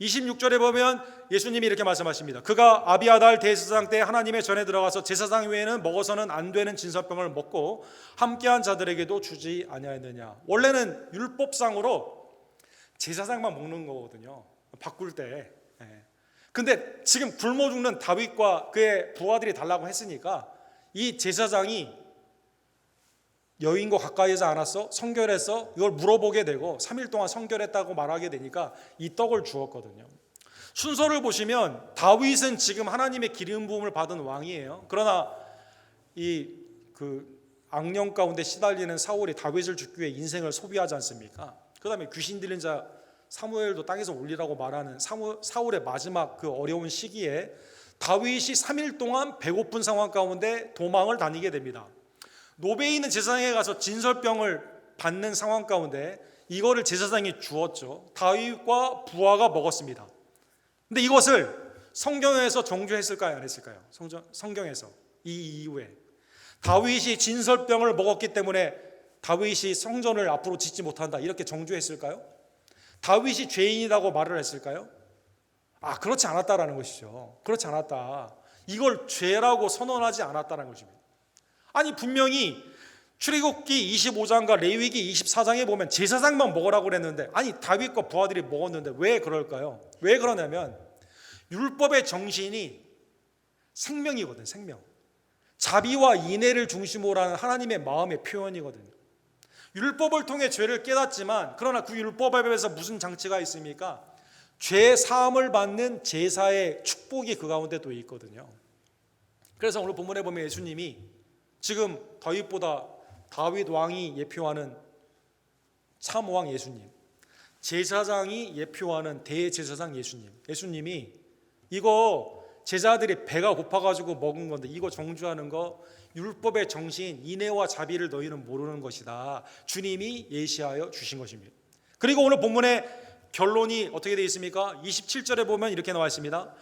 26절에 보면 예수님이 이렇게 말씀하십니다. 그가 아비아달 대제사장 때 하나님의 전에 들어가서 제사장 외에는 먹어서는 안 되는 진설병을 먹고 함께한 자들에게도 주지 아니하였느냐. 원래는 율법상으로 제사장만 먹는 거거든요. 바꿀 때. 근데 지금 굶어 죽는 다윗과 그의 부하들이 달라고 했으니까 이 제사장이 여인과 가까이지 않았어? 성결했어? 이걸 물어보게 되고 3일 동안 성결했다고 말하게 되니까 이 떡을 주었거든요. 순서를 보시면 다윗은 지금 하나님의 기름 부음을 받은 왕이에요. 그러나 이 악령 가운데 시달리는 사울이 다윗을 죽기 위해 인생을 소비하지 않습니까? 그 다음에 귀신 들린 자 사무엘도 땅에서 올리라고 말하는 사울의 마지막 그 어려운 시기에 다윗이 3일 동안 배고픈 상황 가운데 도망을 다니게 됩니다. 노베에 있는 제사장에 가서 진설병을 받는 상황 가운데 이거를 제사장이 주었죠. 다윗과 부하가 먹었습니다. 근데 이것을 성경에서 정죄했을까요? 안 했을까요? 성경에서 이 이후에 다윗이 진설병을 먹었기 때문에 다윗이 성전을 앞으로 짓지 못한다 이렇게 정죄했을까요? 다윗이 죄인이라고 말을 했을까요? 그렇지 않았다라는 것이죠. 그렇지 않았다. 이걸 죄라고 선언하지 않았다는 것입니다. 아니 분명히 출애굽기 25장과 레위기 24장에 보면 제사장만 먹으라고 그랬는데 아니 다윗과 부하들이 먹었는데 왜 그럴까요? 왜 그러냐면 율법의 정신이 생명이거든요. 생명. 자비와 인애를 중심으로 하는 하나님의 마음의 표현이거든요. 율법을 통해 죄를 깨닫지만 그러나 그 율법 앞에서 무슨 장치가 있습니까? 죄 사함을 받는 제사의 축복이 그 가운데 또 있거든요. 그래서 오늘 본문에 보면 예수님이 지금 다윗보다 다윗 왕이 예표하는 참왕 예수님, 제사장이 예표하는 대제사장 예수님, 예수님이 이거 제자들이 배가 고파가지고 먹은 건데 이거 정죄하는 거 율법의 정신 인애와 자비를 너희는 모르는 것이다. 주님이 예시하여 주신 것입니다. 그리고 오늘 본문의 결론이 어떻게 되어 있습니까? 27절에 보면 이렇게 나와 있습니다.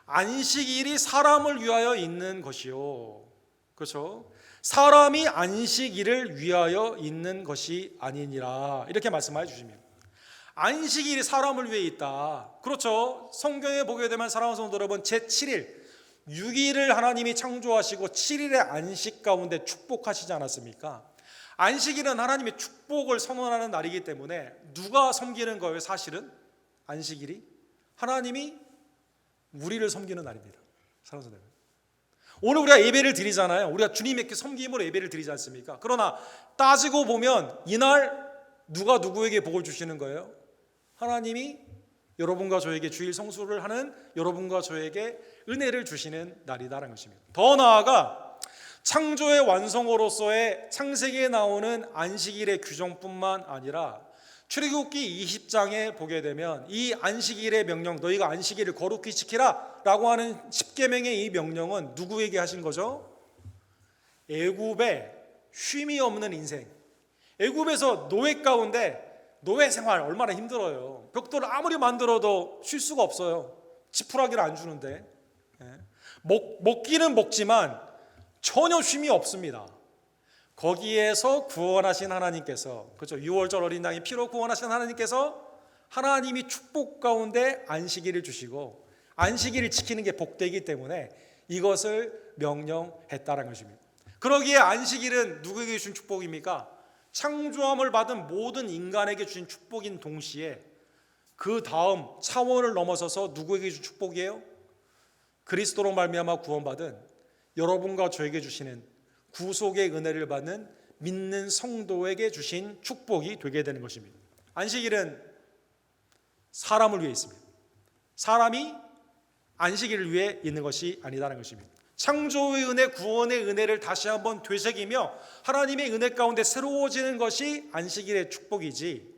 안식일이 사람을 위하여 있는 것이요. 그렇죠? 사람이 안식일을 위하여 있는 것이 아니니라 이렇게 말씀해 주십니다. 안식일이 사람을 위해 있다. 그렇죠? 성경에 보게 되면 사랑하는 성도 여러분, 제7일 6일을 하나님이 창조하시고 7일의 안식 가운데 축복하시지 않았습니까? 안식일은 하나님의 축복을 선언하는 날이기 때문에 누가 섬기는 거예요? 사실은 안식일이 하나님이 우리를 섬기는 날입니다. 사랑하는 성도 여러분, 오늘 우리가 예배를 드리잖아요. 우리가 주님에게 섬김으로 예배를 드리지 않습니까? 그러나 따지고 보면 이날 누가 누구에게 복을 주시는 거예요? 하나님이 여러분과 저에게 주일 성수를 하는 여러분과 저에게 은혜를 주시는 날이다라는 것입니다. 더 나아가 창조의 완성으로서의 창세기에 나오는 안식일의 규정뿐만 아니라 출애굽기 20장에 보게 되면 이 안식일의 명령, 너희가 안식일을 거룩히 지키라 라고 하는 10계명의 이 명령은 누구에게 하신 거죠? 애굽의 쉼이 없는 인생, 애굽에서 노예 가운데 노예 생활 얼마나 힘들어요. 벽돌을 아무리 만들어도 쉴 수가 없어요. 지푸라기를 안 주는데. 먹기는 먹지만 전혀 쉼이 없습니다. 거기에서 구원하신 하나님께서, 그렇죠? 6월절 어린 양의 피로 구원하신 하나님께서 하나님이 축복 가운데 안식일을 주시고 안식일을 지키는 게 복되기 때문에 이것을 명령했다는 것입니다. 그러기에 안식일은 누구에게 주신 축복입니까? 창조함을 받은 모든 인간에게 주신 축복인 동시에 그 다음 차원을 넘어서서 누구에게 주신 축복이에요? 그리스도로 말미암아 구원받은 여러분과 저에게 주시는 구속의 은혜를 받는 믿는 성도에게 주신 축복이 되게 되는 것입니다. 안식일은 사람을 위해 있습니다. 사람이 안식일을 위해 있는 것이 아니다라는 것입니다. 창조의 은혜, 구원의 은혜를 다시 한번 되새기며 하나님의 은혜 가운데 새로워지는 것이 안식일의 축복이지,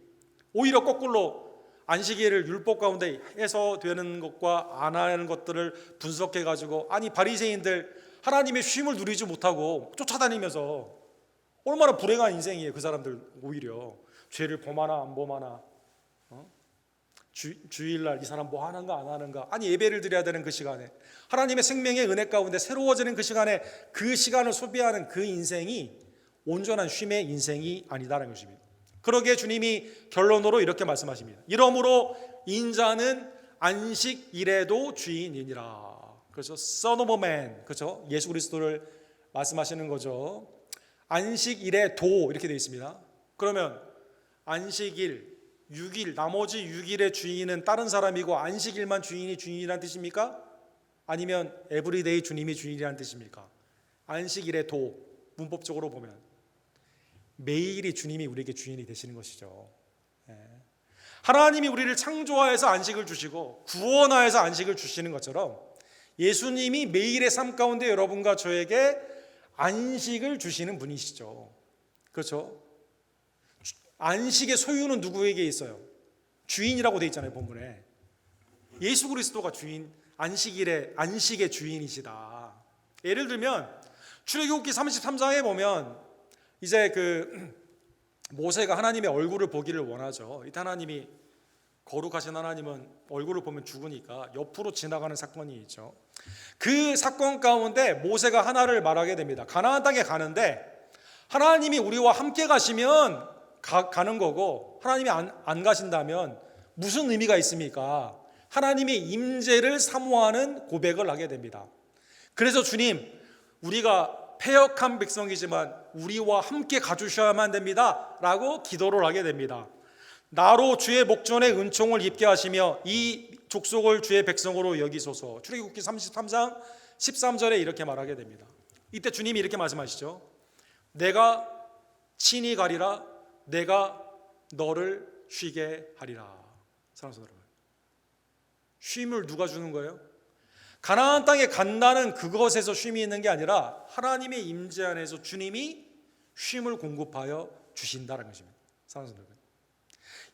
오히려 거꾸로 안식일을 율법 가운데 해서 되는 것과 안 하는 것들을 분석해 가지고, 아니 바리새인들 하나님의 쉼을 누리지 못하고 쫓아다니면서 얼마나 불행한 인생이에요. 그 사람들 오히려 죄를 범하나 안 범하나, 주일날 이 사람 뭐 하는가 안 하는가, 아니 예배를 드려야 되는 그 시간에, 하나님의 생명의 은혜 가운데 새로워지는 그 시간에 그 시간을 소비하는 그 인생이 온전한 쉼의 인생이 아니다라는 것입니다. 그러기에 주님이 결론으로 이렇게 말씀하십니다. 이러므로 인자는 안식일에도 주인이니라. 그렇죠? Son of Man, 그렇죠? 예수 그리스도를 말씀하시는 거죠. 안식일에도 이렇게 되어 있습니다. 그러면 안식일 6일, 나머지 6일의 주인은 다른 사람이고 안식일만 주인이라는 뜻입니까? 아니면 에브리데이 주님이 주인이라는 뜻입니까? 안식일의 도, 문법적으로 보면 매일이 주님이 우리에게 주인이 되시는 것이죠. 하나님이 우리를 창조하여서 안식을 주시고 구원하여서 안식을 주시는 것처럼 예수님이 매일의 삶 가운데 여러분과 저에게 안식을 주시는 분이시죠. 그렇죠? 안식의 소유는 누구에게 있어요? 주인이라고 되어 있잖아요, 본문에. 예수 그리스도가 주인, 안식의 주인이시다. 예를 들면 출애굽기 33장에 보면 이제 모세가 하나님의 얼굴을 보기를 원하죠. 이때 하나님이, 거룩하신 하나님은 얼굴을 보면 죽으니까 옆으로 지나가는 사건이 있죠. 그 사건 가운데 모세가 하나를 말하게 됩니다. 가나안 땅에 가는데 하나님이 우리와 함께 가시면 가는 거고, 하나님이 안 가신다면 무슨 의미가 있습니까? 하나님의 임재를 사모하는 고백을 하게 됩니다. 그래서 주님, 우리가 패역한 백성이지만 우리와 함께 가주셔야만 됩니다 라고 기도를 하게 됩니다. 나로 주의 목전에 은총을 입게 하시며 이 족속을 주의 백성으로 여기소서. 출애굽기 33장 13절에 이렇게 말하게 됩니다. 이때 주님이 이렇게 말씀하시죠. 내가 친히 가리라, 내가 너를 쉬게 하리라. 사랑하는 여러분, 쉼을 누가 주는 거예요? 가나안 땅에 간다는 그것에서 쉼이 있는 게 아니라 하나님의 임재 안에서 주님이 쉼을 공급하여 주신다는 것입니다. 사랑하는 여러분,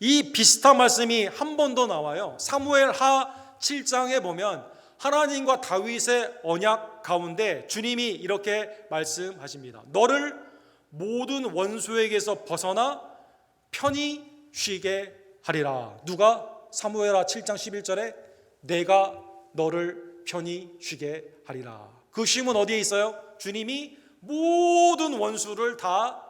이 비슷한 말씀이 한 번 더 나와요. 사무엘하 7장에 보면 하나님과 다윗의 언약 가운데 주님이 이렇게 말씀하십니다. 너를 모든 원수에게서 벗어나 편히 쉬게 하리라. 누가? 사무엘하 7장 11절에 내가 너를 편히 쉬게 하리라. 그 쉼은 어디에 있어요? 주님이 모든 원수를 다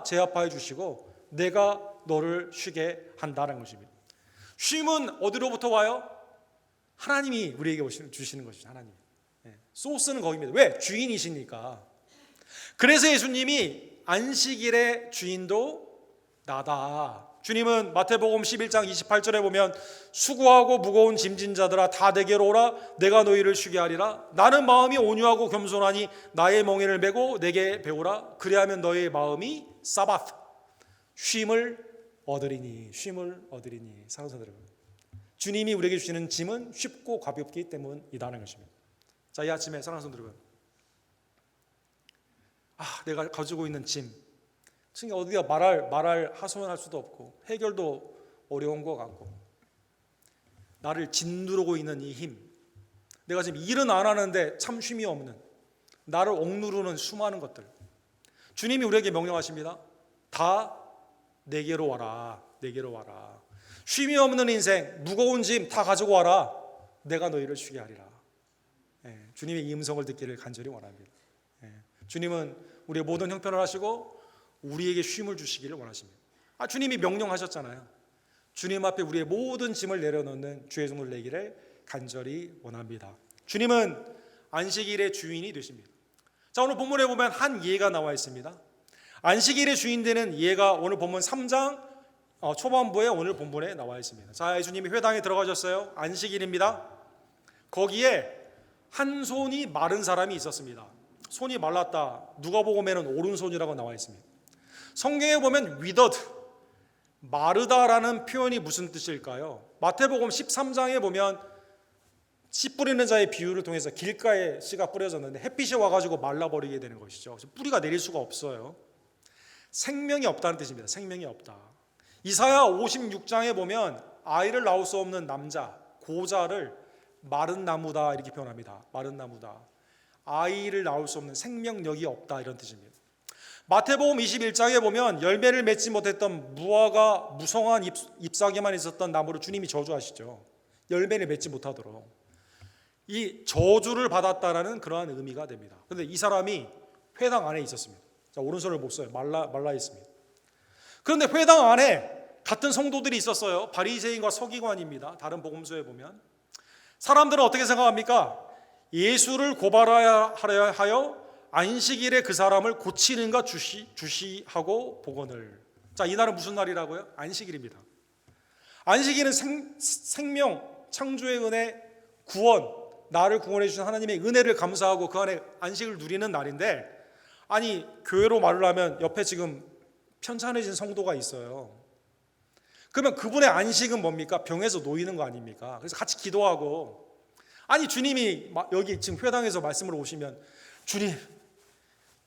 제압하여 주시고 내가 너를 쉬게 한다는 것입니다. 쉼은 어디로부터 와요? 하나님이 우리에게 주시는 것이죠. 하나님. 소스는 거기입니다. 왜? 주인이시니까. 그래서 예수님이 안식일의 주인도 나다. 주님은 마태복음 11장 28절에 보면 수고하고 무거운 짐진 자들아 다 내게로 오라 내가 너희를 쉬게 하리라. 나는 마음이 온유하고 겸손하니 나의 멍에를 메고 내게 배우라. 그리하면 너희의 마음이 사바트 쉼을 얻으리니. 사랑하는 여러분, 주님이 우리에게 주시는 짐은 쉽고 가볍기 때문이라는 것입니다. 자, 이 아침에 사랑하는 여러분, 내가 가지고 있는 짐, 지금 어디가 말할 하소연할 수도 없고 해결도 어려운 것 같고 나를 짓누르고 있는 이 힘, 내가 지금 일은 안 하는데 참 쉼이 없는 나를 억누르는 수많은 것들, 주님이 우리에게 명령하십니다. 다 내게로 와라. 쉼이 없는 인생, 무거운 짐 다 가지고 와라. 내가 너희를 쉬게 하리라. 주님의 이 음성을 듣기를 간절히 원합니다. 주님은 우리의 모든 형편을 하시고 우리에게 쉼을 주시기를 원하십니다. 주님이 명령하셨잖아요. 주님 앞에 우리의 모든 짐을 내려놓는 주의 종을 내기를 간절히 원합니다. 주님은 안식일의 주인이 되십니다. 자, 오늘 본문에 보면 한 예가 나와 있습니다. 안식일의 주인 되는 예가 오늘 본문 3장 초반부에 오늘 본문에 나와 있습니다. 자, 예수님이 회당에 들어가셨어요. 안식일입니다. 거기에 한 손이 마른 사람이 있었습니다. 손이 말랐다. 누가복음에는 오른손이라고 나와 있습니다. 성경에 보면 withered, 마르다라는 표현이 무슨 뜻일까요? 마태복음 13장에 보면 씨 뿌리는 자의 비유를 통해서 길가에 씨가 뿌려졌는데 햇빛이 와가지고 말라버리게 되는 것이죠. 뿌리가 내릴 수가 없어요. 생명이 없다는 뜻입니다. 생명이 없다. 이사야 56장에 보면 아이를 낳을 수 없는 남자, 고자를 마른 나무다 이렇게 표현합니다. 마른 나무다. 아이를 낳을 수 없는 생명력이 없다 이런 뜻입니다. 마태복음 21장에 보면 열매를 맺지 못했던 무화과 무성한 잎사귀만 있었던 나무를 주님이 저주하시죠. 열매를 맺지 못하도록. 이 저주를 받았다라는 그러한 의미가 됩니다. 그런데 이 사람이 회당 안에 있었습니다. 자, 오른손을 못 써요. 말라 있습니다. 그런데 회당 안에 같은 성도들이 있었어요. 바리새인과 서기관입니다. 다른 복음서에 보면 사람들은 어떻게 생각합니까? 예수를 고발하여 안식일에 그 사람을 고치는가 주시하고 복원을. 자, 이날은 무슨 날이라고요? 안식일입니다. 안식일은 생명, 창조의 은혜, 구원, 나를 구원해 주신 하나님의 은혜를 감사하고 그 안에 안식을 누리는 날인데, 아니 교회로 말을 하면 옆에 지금 편찮으신 성도가 있어요. 그러면 그분의 안식은 뭡니까? 병에서 놓이는 거 아닙니까? 그래서 같이 기도하고, 아니 주님이 여기 지금 회당에서 말씀을 오시면 주님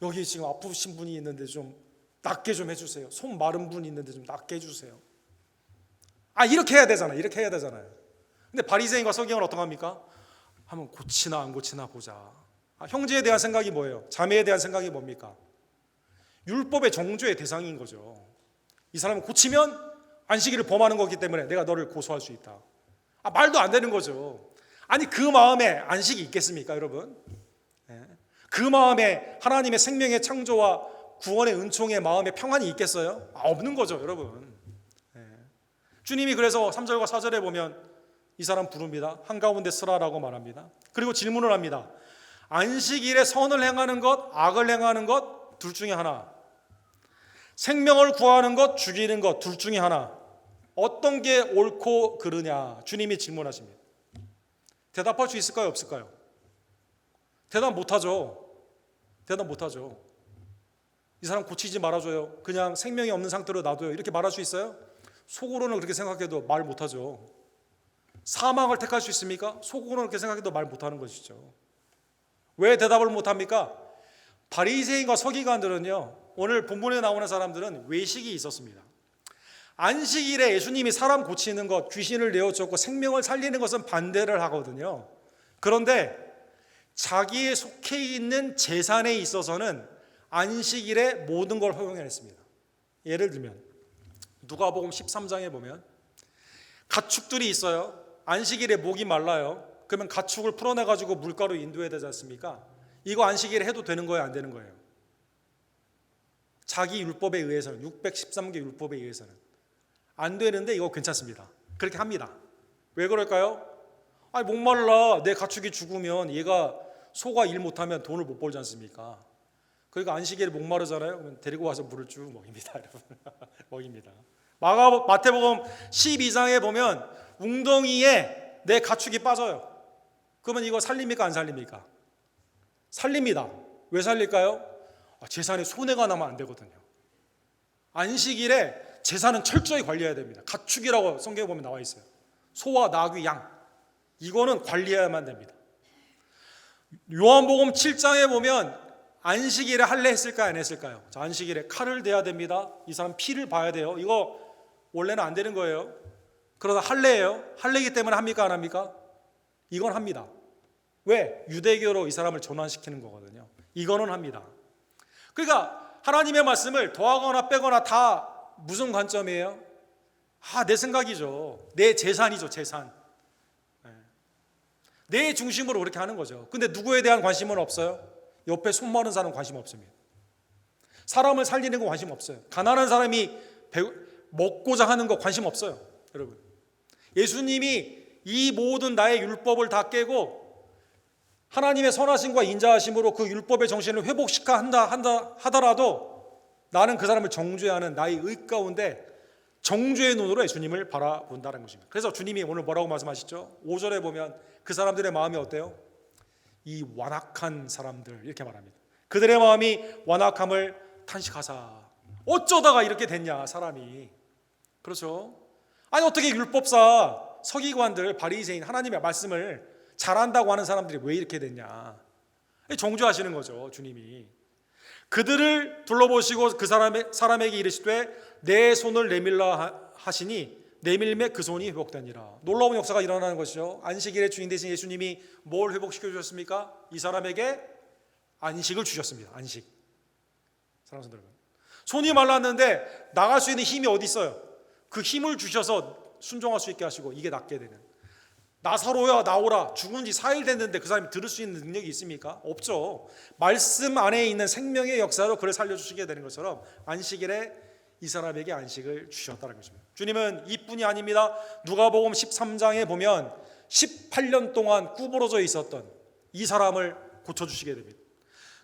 여기 지금 아프신 분이 있는데 좀 낫게 좀 해주세요. 손 마른 분이 있는데 좀 낫게 해주세요. 이렇게 해야 되잖아요. 이렇게 해야 되잖아요. 근데 바리새인과 서기관은 어떡합니까? 한번 고치나 안 고치나 보자. 형제에 대한 생각이 뭐예요? 자매에 대한 생각이 뭡니까? 율법의 정죄의 대상인 거죠. 이 사람은 고치면 안식일을 범하는 거기 때문에 내가 너를 고소할 수 있다. 말도 안 되는 거죠. 아니 그 마음에 안식이 있겠습니까, 여러분? 그 마음에 하나님의 생명의 창조와 구원의 은총의 마음에 평안이 있겠어요? 없는 거죠, 여러분. 주님이 그래서 3절과 4절에 보면 이 사람 부릅니다. 한가운데 서라라고 말합니다. 그리고 질문을 합니다. 안식일에 선을 행하는 것, 악을 행하는 것 둘 중에 하나, 생명을 구하는 것, 죽이는 것 둘 중에 하나, 어떤 게 옳고 그르냐 주님이 질문하십니다. 대답할 수 있을까요, 없을까요? 대답 못하죠. 이 사람 고치지 말아줘요. 그냥 생명이 없는 상태로 놔둬요. 이렇게 말할 수 있어요? 속으로는 그렇게 생각해도 말 못하죠. 사망을 택할 수 있습니까? 속으로는 그렇게 생각해도 말 못하는 것이죠. 왜 대답을 못합니까? 바리새인과 서기관들은요, 오늘 본문에 나오는 사람들은 외식이 있었습니다. 안식일에 예수님이 사람 고치는 것, 귀신을 내어쫓고 생명을 살리는 것은 반대를 하거든요. 그런데 자기의 속해 있는 재산에 있어서는 안식일에 모든 걸 허용했습니다. 예를 들면 누가복음 13장에 보면 가축들이 있어요. 안식일에 목이 말라요. 그러면 가축을 풀어내가지고 물가로 인도해야 되지 않습니까? 이거 안식일에 해도 되는 거예요, 안 되는 거예요? 자기 율법에 의해서는, 613개 율법에 의해서는 안 되는데 이거 괜찮습니다. 그렇게 합니다. 왜 그럴까요? 아니 목말라 내 가축이 죽으면 얘가 소가 일 못하면 돈을 못 벌지 않습니까? 그러니까 안식일에 목마르잖아요. 그러면 데리고 와서 물을 쭉 먹입니다, 여러분. 먹입니다. 마태복음 12장에 보면 웅덩이에 내 가축이 빠져요. 그러면 이거 살립니까, 안 살립니까? 살립니다. 왜 살릴까요? 재산에 손해가 나면 안 되거든요. 안식일에 재산은 철저히 관리해야 됩니다. 가축이라고 성경에 보면 나와 있어요. 소와 나귀, 양, 이거는 관리해야만 됩니다. 요한복음 7장에 보면 안식일에 할례 했을까요, 안 했을까요? 자, 안식일에 칼을 대야 됩니다. 이 사람 피를 봐야 돼요. 이거 원래는 안 되는 거예요. 그러다 할례예요. 할례이기 때문에 합니까, 안 합니까? 이건 합니다. 왜? 유대교로 이 사람을 전환시키는 거거든요. 이거는 합니다. 그러니까 하나님의 말씀을 더하거나 빼거나 다 무슨 관점이에요? 내 생각이죠. 내 재산이죠, 재산. 내 중심으로 그렇게 하는 거죠. 근데 누구에 대한 관심은 없어요? 옆에 손 마른 사람은 관심 없습니다. 사람을 살리는 거 관심 없어요. 가난한 사람이 먹고자 하는 거 관심 없어요, 여러분. 예수님이 이 모든 나의 율법을 다 깨고 하나님의 선하심과 인자하심으로 그 율법의 정신을 회복시켜 한다 하더라도 나는 그 사람을 정죄하는 나의 의 가운데 정죄의 눈으로 예수님을 바라본다는 것입니다. 그래서 주님이 오늘 뭐라고 말씀하시죠? 5절에 보면 그 사람들의 마음이 어때요? 이 완악한 사람들, 이렇게 말합니다. 그들의 마음이 완악함을 탄식하사. 어쩌다가 이렇게 됐냐, 사람이. 그렇죠? 아니 어떻게 율법사, 서기관들, 바리새인, 하나님의 말씀을 잘한다고 하는 사람들이 왜 이렇게 됐냐. 정죄하시는 거죠, 주님이. 그들을 둘러보시고 그 사람에게 이르시되 내 손을 내밀라 하시니 내밀매 그 손이 회복되니라. 놀라운 역사가 일어나는 것이죠. 안식일의 주인 되신 예수님이 뭘 회복시켜 주셨습니까? 이 사람에게 안식을 주셨습니다. 안식. 사랑하는 여러분, 손이 말랐는데 나갈 수 있는 힘이 어디 있어요? 그 힘을 주셔서 순종할 수 있게 하시고 이게 낫게 되는. 나사로야 나오라. 죽은 지 4일 됐는데 그 사람이 들을 수 있는 능력이 있습니까? 없죠. 말씀 안에 있는 생명의 역사로 그를 살려주시게 되는 것처럼 안식일에 이 사람에게 안식을 주셨다는 것입니다. 주님은 이뿐이 아닙니다. 누가복음 13장에 보면 18년 동안 구부러져 있었던 이 사람을 고쳐주시게 됩니다.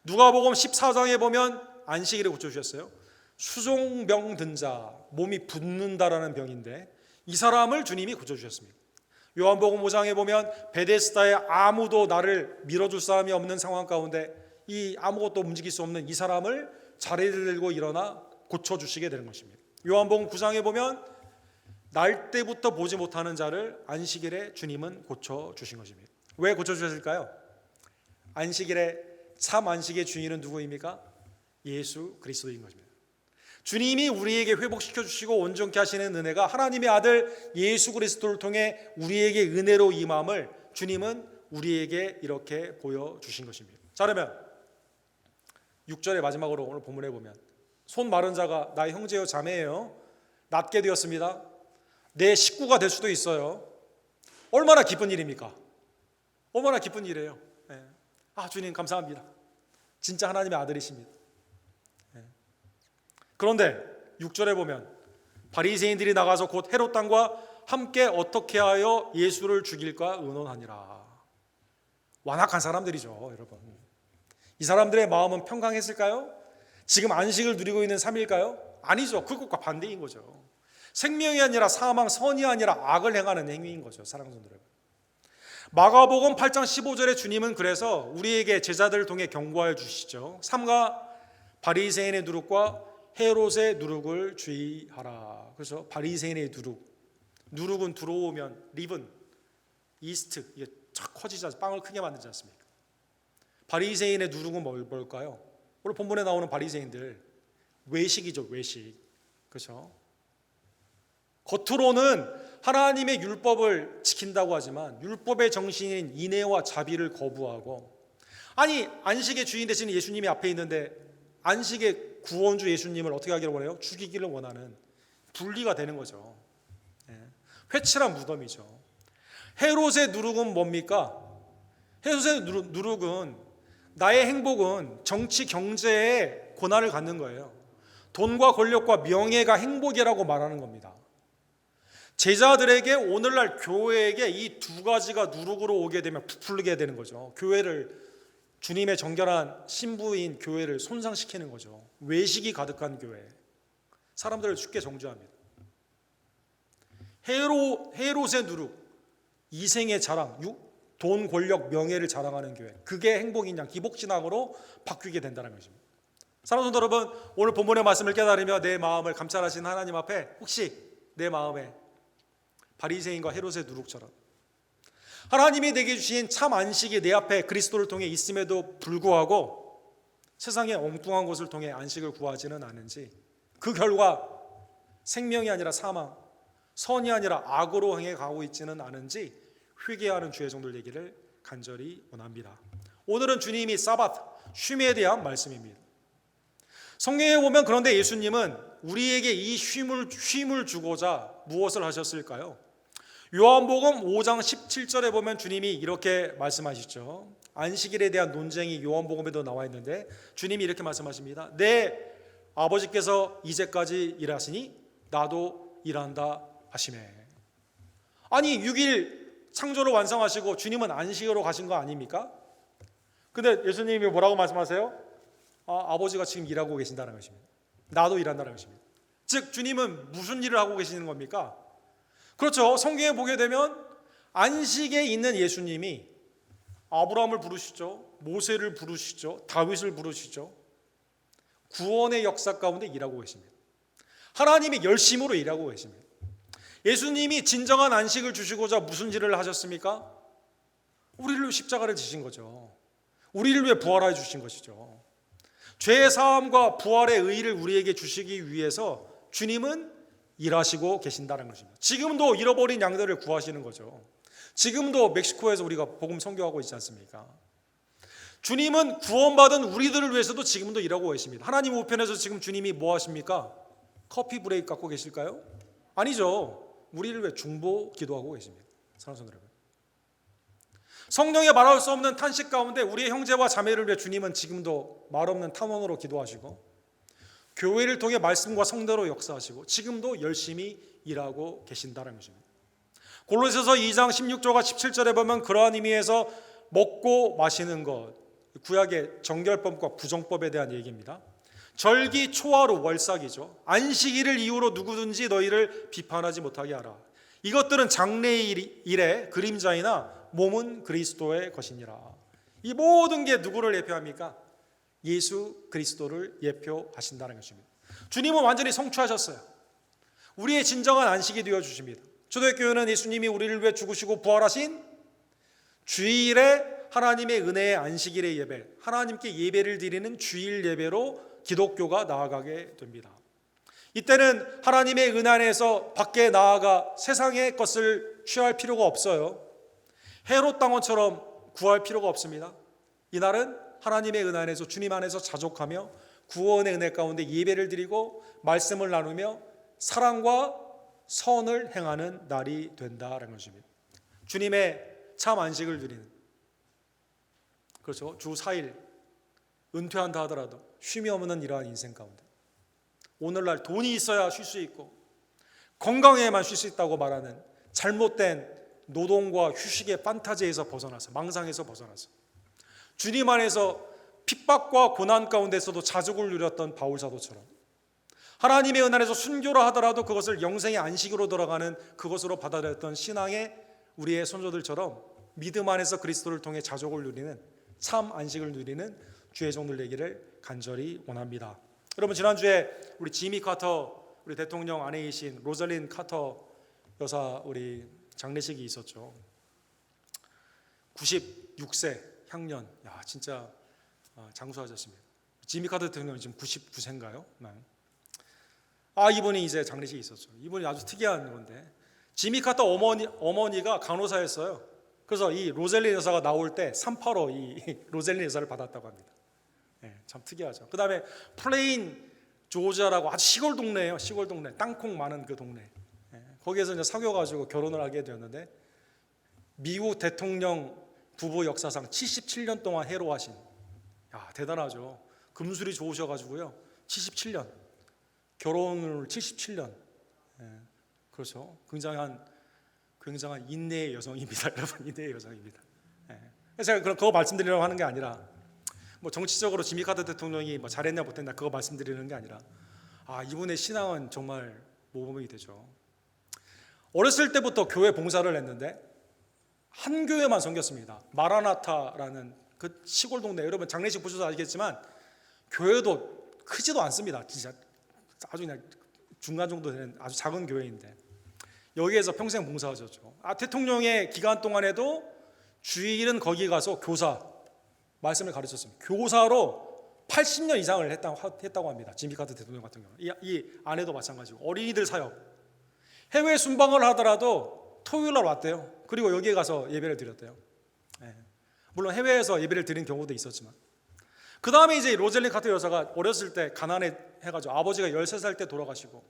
누가복음 14장에 보면 안식일에 고쳐주셨어요. 수종병 든 자, 몸이 붓는다라는 병인데 이 사람을 주님이 고쳐주셨습니다. 요한복음 5장에 보면 베데스다에 아무도 나를 밀어줄 사람이 없는 상황 가운데 이 아무것도 움직일 수 없는 이 사람을 자리를 들고 일어나 고쳐주시게 되는 것입니다. 요한복음 9장에 보면 날 때부터 보지 못하는 자를 안식일에 주님은 고쳐주신 것입니다. 왜 고쳐주셨을까요? 안식일에 참 안식의 주인은 누구입니까? 예수 그리스도인 것입니다. 주님이 우리에게 회복시켜 주시고 온전케 하시는 은혜가 하나님의 아들 예수 그리스도를 통해 우리에게 은혜로 임함을 주님은 우리에게 이렇게 보여주신 것입니다. 자, 그러면 6절의 마지막으로 오늘 본문에 보면 손 마른 자가 나의 형제요 자매예요. 낫게 되었습니다. 내 식구가 될 수도 있어요. 얼마나 기쁜 일입니까? 얼마나 기쁜 일이에요. 네. 주님 감사합니다. 진짜 하나님의 아들이십니다. 그런데 6절에 보면 바리새인들이 나가서 곧 헤롯 당과 함께 어떻게 하여 예수를 죽일까 의논하니라. 완악한 사람들이죠, 여러분. 이 사람들의 마음은 평강했을까요? 지금 안식을 누리고 있는 삶일까요? 아니죠. 그것과 반대인 거죠. 생명이 아니라 사망, 선이 아니라 악을 행하는 행위인 거죠, 사랑하는 성도 여러분. 마가복음 8장 15절에 주님은 그래서 우리에게 제자들을 통해 경고하여 주시죠. 삼가 바리새인의 누룩과 헤롯의 누룩을 주의하라. 그래서 바리새인의 누룩은 들어오면 리븐, 이스트 이게 쫙 커지지 않습니까? 빵을 크게 만들지 않습니까? 바리새인의 누룩은 뭘까요? 오늘 본문에 나오는 바리새인들 외식이죠, 외식. 그렇죠? 겉으로는 하나님의 율법을 지킨다고 하지만 율법의 정신인 인애와 자비를 거부하고, 아니 안식의 주인 되시는 예수님이 앞에 있는데 안식의 구원주 예수님을 어떻게 하기를 원해요? 죽이기를 원하는 분리가 되는 거죠. 회칠한 무덤이죠. 헤롯의 누룩은 뭡니까? 헤롯의 누룩은 나의 행복은 정치 경제에 고난을 갖는 거예요. 돈과 권력과 명예가 행복이라고 말하는 겁니다. 제자들에게 오늘날 교회에게 이 두 가지가 누룩으로 오게 되면 부풀게 되는 거죠. 교회를 주님의 정결한 신부인 교회를 손상시키는 거죠. 외식이 가득한 교회, 사람들을 죽게 정죄합니다. 헤롯의 누룩, 이생의 자랑, 돈, 권력, 명예를 자랑하는 교회, 그게 행복인 양 기복신앙으로 바뀌게 된다는 것입니다. 사랑하는 성도 여러분, 오늘 본문의 말씀을 깨달으며 내 마음을 감찰하신 하나님 앞에 혹시 내 마음에 바리새인과 헤롯의 누룩처럼 하나님이 내게 주신 참 안식이 내 앞에 그리스도를 통해 있음에도 불구하고 세상의 엉뚱한 것을 통해 안식을 구하지는 않은지, 그 결과 생명이 아니라 사망, 선이 아니라 악으로 행해 가고 있지는 않은지 회개하는 주의 종들 얘기를 간절히 원합니다. 오늘은 주님이 사바트, 쉼에 대한 말씀입니다. 성경에 보면 그런데 예수님은 우리에게 이 쉼을 주고자 무엇을 하셨을까요? 요한복음 5장 17절에 보면 주님이 이렇게 말씀하시죠. 안식일에 대한 논쟁이 요한복음에도 나와 있는데 주님이 이렇게 말씀하십니다. 내 아버지께서 이제까지 일하시니 나도 일한다 하시매. 아니 6일 창조를 완성하시고 주님은 안식으로 가신 거 아닙니까? 근데 예수님이 뭐라고 말씀하세요? 아버지가 지금 일하고 계신다는 것입니다. 나도 일한다는 것입니다. 즉 주님은 무슨 일을 하고 계시는 겁니까? 그렇죠. 성경에 보게 되면 안식에 있는 예수님이 아브라함을 부르시죠. 모세를 부르시죠. 다윗을 부르시죠. 구원의 역사 가운데 일하고 계십니다. 하나님이 열심으로 일하고 계십니다. 예수님이 진정한 안식을 주시고자 무슨 일을 하셨습니까? 우리를 위해 십자가를 지신 거죠. 우리를 위해 부활해 주신 것이죠. 죄의 사함과 부활의 의의를 우리에게 주시기 위해서 주님은 일하시고 계신다는 것입니다. 지금도 잃어버린 양들을 구하시는 거죠. 지금도 멕시코에서 우리가 복음 선교하고 있지 않습니까? 주님은 구원받은 우리들을 위해서도 지금도 일하고 계십니다. 하나님 우편에서 지금 주님이 뭐 하십니까? 커피 브레이크 갖고 계실까요? 아니죠. 우리를 위해 중보 기도하고 계십니다. 사랑하는 성도 여러분, 성령에 말할 수 없는 탄식 가운데 우리의 형제와 자매를 위해 주님은 지금도 말없는 탄원으로 기도하시고 교회를 통해 말씀과 성대로 역사하시고 지금도 열심히 일하고 계신다는 것입니다. 골로새서 2장 16절과 17절에 보면 그러한 의미에서 먹고 마시는 것, 구약의 정결법과 부정법에 대한 얘기입니다. 절기, 초하루, 월삭이죠. 안식일을 이유로 누구든지 너희를 비판하지 못하게 하라. 이것들은 장래일의 그림자이나 몸은 그리스도의 것이니라. 이 모든 게 누구를 예표합니까? 예수 그리스도를 예표하신다는 것입니다. 주님은 완전히 성취하셨어요. 우리의 진정한 안식이 되어 주십니다. 초대교회는 예수님이 우리를 위해 죽으시고 부활하신 주일에 하나님의 은혜의 안식일의 예배, 하나님께 예배를 드리는 주일 예배로 기독교가 나아가게 됩니다. 이때는 하나님의 은혜 안에서 밖에 나아가 세상의 것을 취할 필요가 없어요. 헤롯 당원처럼 구할 필요가 없습니다. 이날은 하나님의 은혜 안에서 주님 안에서 자족하며 구원의 은혜 가운데 예배를 드리고 말씀을 나누며 사랑과 선을 행하는 날이 된다는 것입니다. 주님의 참 안식을 누리는, 그렇죠, 주 4일 은퇴한다 하더라도 쉼이 없는 이러한 인생 가운데 오늘날 돈이 있어야 쉴 수 있고 건강해야만 쉴 수 있다고 말하는 잘못된 노동과 휴식의 판타지에서 벗어나서, 망상에서 벗어나서 주님 안에서 핍박과 고난 가운데서도 자족을 누렸던 바울 사도처럼 하나님의 은혜 안에서 순교라 하더라도 그것을 영생의 안식으로 들어가는 그것으로 받아들였던 신앙의 우리의 선조들처럼 믿음 안에서 그리스도를 통해 자족을 누리는 참 안식을 누리는 주의 종들 되기를 간절히 원합니다. 여러분, 지난주에 우리 지미 카터, 우리 대통령 아내이신 로잘린 카터 여사 우리 장례식이 있었죠. 96세 향년, 야 진짜 장수하셨습니다. 지미 카터 대통령 지금 99세인가요? 이분이 이제 장례식이 있었죠. 이분이 아주 특이한 건데 지미 카터 어머니가 간호사였어요. 그래서 이 로잘린 여사가 나올 때 385 이 로잘린 여사를 받았다고 합니다. 참 특이하죠. 그 다음에 플레인 조지아라고 아주 시골 동네예요. 시골 동네, 땅콩 많은 그 동네. 거기에서 이제 사귀어가지고 결혼을 하게 되었는데 미국 대통령 부부 역사상 77년 동안 해로하신 야, 대단하죠. 금술이 좋으셔가지고요. 77년 결혼을 77년. 그렇죠. 굉장한 인내의 여성입니다. 여러분, 인내의 여성입니다. 제가 그거 말씀드리려고 하는 게 아니라 뭐 정치적으로 지미 카터 대통령이 뭐 잘했냐 못했냐 그거 말씀드리는 게 아니라 이분의 신앙은 정말 모범이 되죠. 어렸을 때부터 교회 봉사를 했는데 한 교회만 섬겼습니다. 마라나타라는 그 시골 동네, 여러분 장례식 보셔서 아시겠지만 교회도 크지도 않습니다. 진짜 아주 그냥 중간 정도 되는 아주 작은 교회인데 여기에서 평생 봉사하셨죠. 대통령의 기간 동안에도 주일은 거기 가서 교사 말씀을 가르쳤습니다. 교사로 80년 이상을 했다고 합니다. 지미 카터 대통령 같은 경우. 이 아내도 마찬가지고 어린이들 사역, 해외 순방을 하더라도 토요일 날 왔대요. 그리고 여기에 가서 예배를 드렸대요. 물론 해외에서 예배를 드린 경우도 있었지만 그 다음에 이제 로즐린 카터 여사가 어렸을 때 가난해 해가지고 아버지가 13살 때 돌아가시고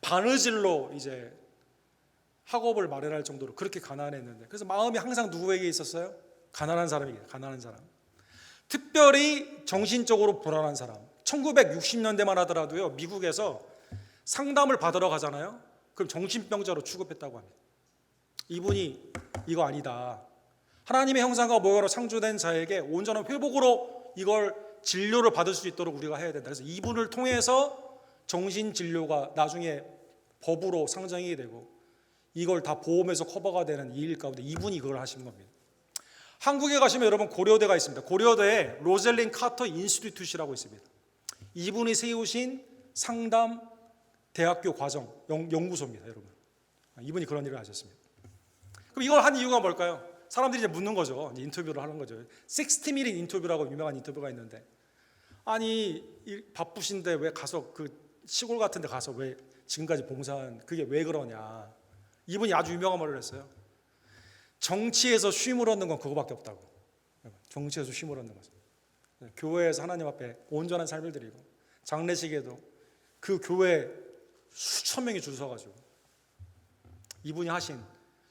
바느질로 이제 학업을 마련할 정도로 그렇게 가난했는데 그래서 마음이 항상 누구에게 있었어요? 가난한 사람에게. 가난한 사람, 특별히 정신적으로 불안한 사람. 1960년대만 하더라도요 미국에서 상담을 받으러 가잖아요. 그럼 정신병자로 취급했다고 합니다. 이분이 이거 아니다. 하나님의 형상과 모형으로 창조된 자에게 온전한 회복으로 이걸 진료를 받을 수 있도록 우리가 해야 된다. 그래서 이분을 통해서 정신진료가 나중에 법으로 상정이 되고 이걸 다 보험에서 커버가 되는 이 일 가운데 이분이 그걸 하신 겁니다. 한국에 가시면 여러분 고려대가 있습니다. 고려대에 로즐린 카터 인스티튜트라고 있습니다. 이분이 세우신 상담 대학교 과정 연구소입니다. 여러분, 이분이 그런 일을 하셨습니다. 그럼 이걸 한 이유가 뭘까요? 사람들이 이제 묻는 거죠. 이제 인터뷰를 하는 거죠. 60minute 인터뷰라고 유명한 인터뷰가 있는데 아니 바쁘신데 왜 가서 그 시골 같은 데 가서 왜 지금까지 봉사한 그게 왜 그러냐. 이분이 아주 유명한 말을 했어요. 정치에서 쉼을 얻는 건 그거밖에 없다고. 정치에서 쉼을 얻는 거죠. 교회에서 하나님 앞에 온전한 삶을 드리고 장례식에도 그 교회 수천 명이 줄 서가지고 이분이 하신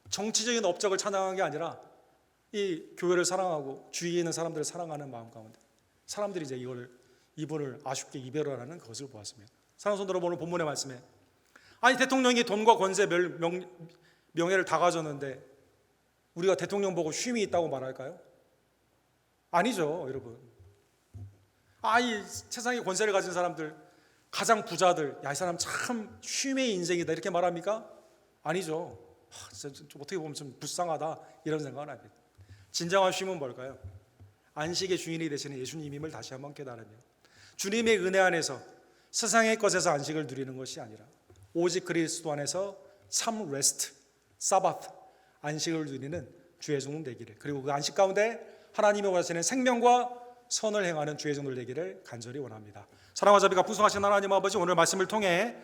정치적인 업적을 찬양한 게 아니라 이 교회를 사랑하고 주위에 있는 사람들을 사랑하는 마음 가운데 사람들이 이제 이분을 아쉽게 이별을 하는 것을 보았습니다. 사랑하는 성도 여러분, 오늘 본문의 말씀에 아니 대통령이 돈과 권세 명예를 다 가졌는데 우리가 대통령 보고 쉼이 있다고 말할까요? 아니죠, 여러분. 이 세상에 권세를 가진 사람들, 가장 부자들, 이 사람 참 쉼의 인생이다 이렇게 말합니까? 아니죠. 진짜 좀 어떻게 보면 좀 불쌍하다 이런 생각은 아닙니다. 진정한 쉼은 뭘까요? 안식의 주인이 되시는 예수님임을 다시 한번 깨달으며 주님의 은혜 안에서 세상의 것에서 안식을 누리는 것이 아니라 오직 그리스도 안에서 참 레스트, 사바트, 안식을 누리는 주의 종들 되기를, 그리고 그 안식 가운데 하나님이 원하시는 생명과 선을 행하는 주의 종들 되기를 간절히 원합니다. 사랑과 자비가 풍성하신 하나님 아버지, 오늘 말씀을 통해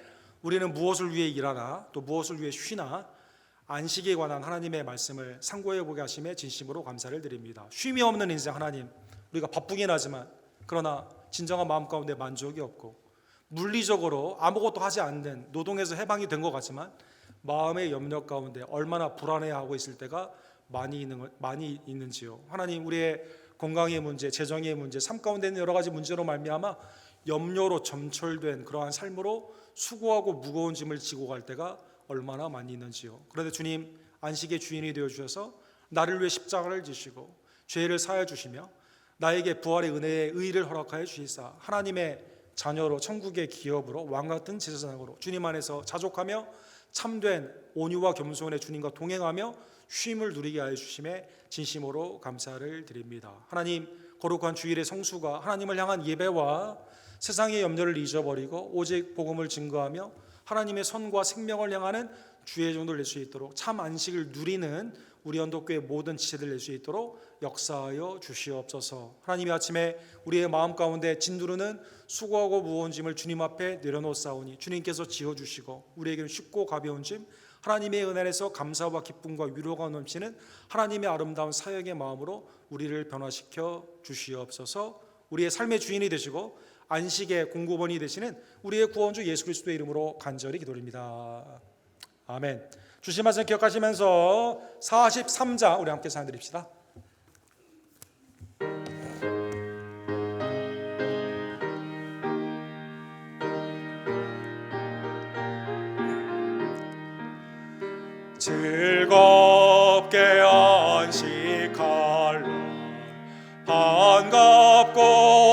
우리는 무엇을 위해 일하나 또 무엇을 위해 쉬나 안식에 관한 하나님의 말씀을 상고해 보게 하심에 진심으로 감사를 드립니다. 쉼이 없는 인생 하나님, 우리가 바쁘긴 하지만 그러나 진정한 마음 가운데 만족이 없고 물리적으로 아무것도 하지 않는 노동에서 해방이 된 것 같지만 마음의 염려 가운데 얼마나 불안해하고 있을 때가 많이 있는지요. 하나님, 우리의 건강의 문제, 재정의 문제, 삶 가운데 있는 여러 가지 문제로 말미암아 염려로 점철된 그러한 삶으로 수고하고 무거운 짐을 지고 갈 때가 얼마나 많이 있는지요. 그런데 주님, 안식의 주인이 되어 주셔서 나를 위해 십자가를 지시고 죄를 사해 주시며 나에게 부활의 은혜의 의를 허락하여 주시사 하나님의 자녀로 천국의 기업으로 왕같은 제사장으로 주님 안에서 자족하며 참된 온유와 겸손의 주님과 동행하며 쉼을 누리게 하여 주심에 진심으로 감사를 드립니다. 하나님, 거룩한 주일의 성수가 하나님을 향한 예배와 세상의 염려를 잊어버리고 오직 복음을 증거하며 하나님의 선과 생명을 향하는 주의 종들 낼 수 있도록 참 안식을 누리는 우리 언덕교회 모든 지체들 낼 수 있도록 역사하여 주시옵소서. 하나님의 아침에 우리의 마음 가운데 진두르는 수고하고 무거운 짐을 주님 앞에 내려놓사오니 주님께서 지어주시고 우리에게는 쉽고 가벼운 짐, 하나님의 은혜 안에서 감사와 기쁨과 위로가 넘치는 하나님의 아름다운 사역의 마음으로 우리를 변화시켜 주시옵소서. 우리의 삶의 주인이 되시고 안식의 공급원이 되시는 우리의 구원주 예수 그리스도의 이름으로 간절히 기도드립니다. 아멘. 주신 말씀 기억하시면서 43장 우리 함께 찬양 드립시다.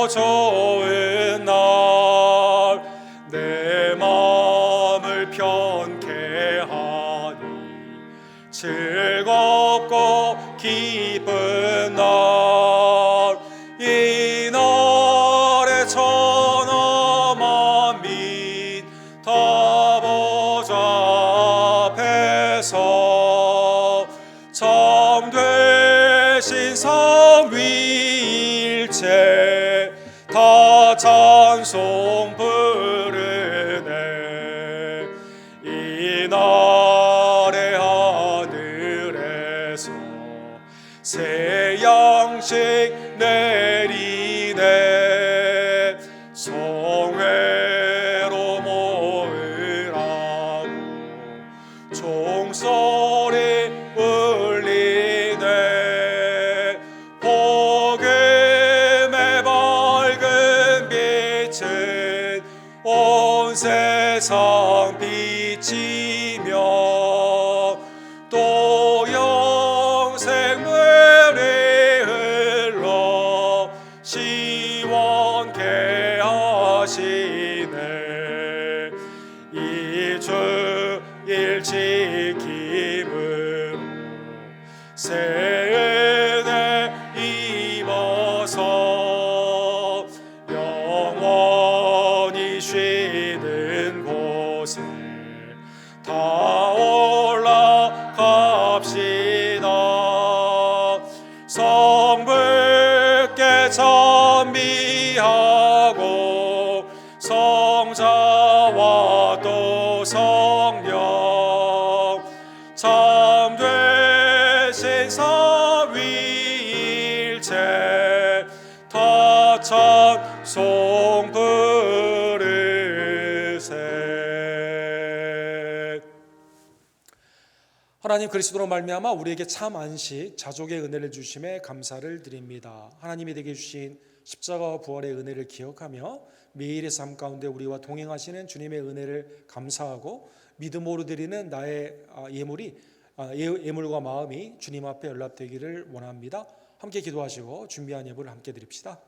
좋은 날 내 마음을 편케 하니 즐겁고 기쁜 날 이 날에 천하 만민 다 보좌 앞에서 참 되신 삼위일체 다 찬송 부르네. 이 날의 하늘에서 새 양식 내리네. 성회로 모으라고 종소리 울리네. 복음의 밝은 빛은 온 세상 비치며 또 영생물이 흘러 시원케 하시네. 이 주일 지킴으로 새 은혜 입어서 영원히 쉬는 곳에 다 올라갑시다. 성부께 찬미하고 성자와 또 성령 참 되신 삼위일체 다 찬송 부르세. 하나님 그리스도로 말미암아 우리에게 참 안식 자족의 은혜를 주심에 감사를 드립니다. 하나님이 되게 주신 십자가와 부활의 은혜를 기억하며 매일의 삶 가운데 우리와 동행하시는 주님의 은혜를 감사하고 믿음으로 드리는 나의 예물과 마음이 주님 앞에 연락되기를 원합니다. 함께 기도하시고 준비한 예물을 함께 드립시다.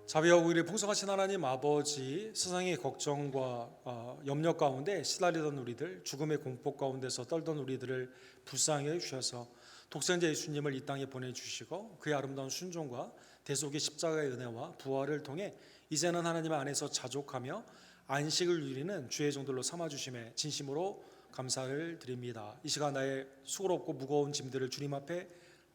자비하고 의를 풍성하신 하나님 아버지, 세상의 걱정과 염려 가운데 시달리던 우리들, 죽음의 공포 가운데서 떨던 우리들을 불쌍히 해주셔서 독생자 예수님을 이 땅에 보내주시고 그의 아름다운 순종과 대속의 십자가의 은혜와 부활을 통해 이제는 하나님 안에서 자족하며 안식을 누리는 주의 종들로 삼아주심에 진심으로 감사를 드립니다. 이 시간 나의 수고롭고 무거운 짐들을 주님 앞에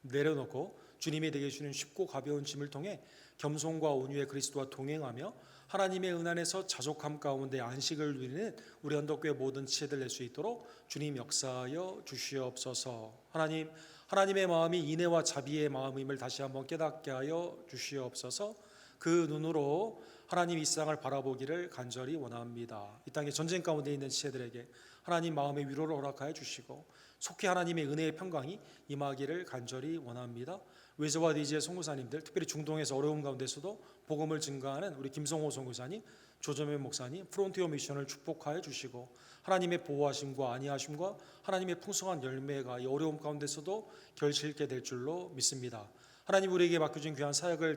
내려놓고 주님이 되게 주는 쉽고 가벼운 짐을 통해 겸손과 온유의 그리스도와 동행하며 하나님의 은 안에서 자족함 가운데 안식을 누리는 우리 언덕교회 모든 지체들 낼 수 있도록 주님 역사하여 주시옵소서. 하나님의 마음이 인애와 자비의 마음임을 다시 한번 깨닫게 하여 주시옵소서. 그 눈으로 하나님 이 세상을 바라보기를 간절히 원합니다. 이 땅에 전쟁 가운데 있는 지체들에게 하나님 마음의 위로를 허락하여 주시고 속히 하나님의 은혜의 평강이 임하기를 간절히 원합니다. 외제와 니지의 선교사님들, 특별히 중동에서 어려움 가운데서도 복음을 증거하는 우리 김성호 선교사님, 조정현 목사님, 프론티어 미션을 축복하여 주시고 하나님의 보호하심과 안위하심과 하나님의 풍성한 열매가 이 어려움 가운데서도 결실 있게 될 줄로 믿습니다. 하나님 우리에게 맡겨진 귀한 사역을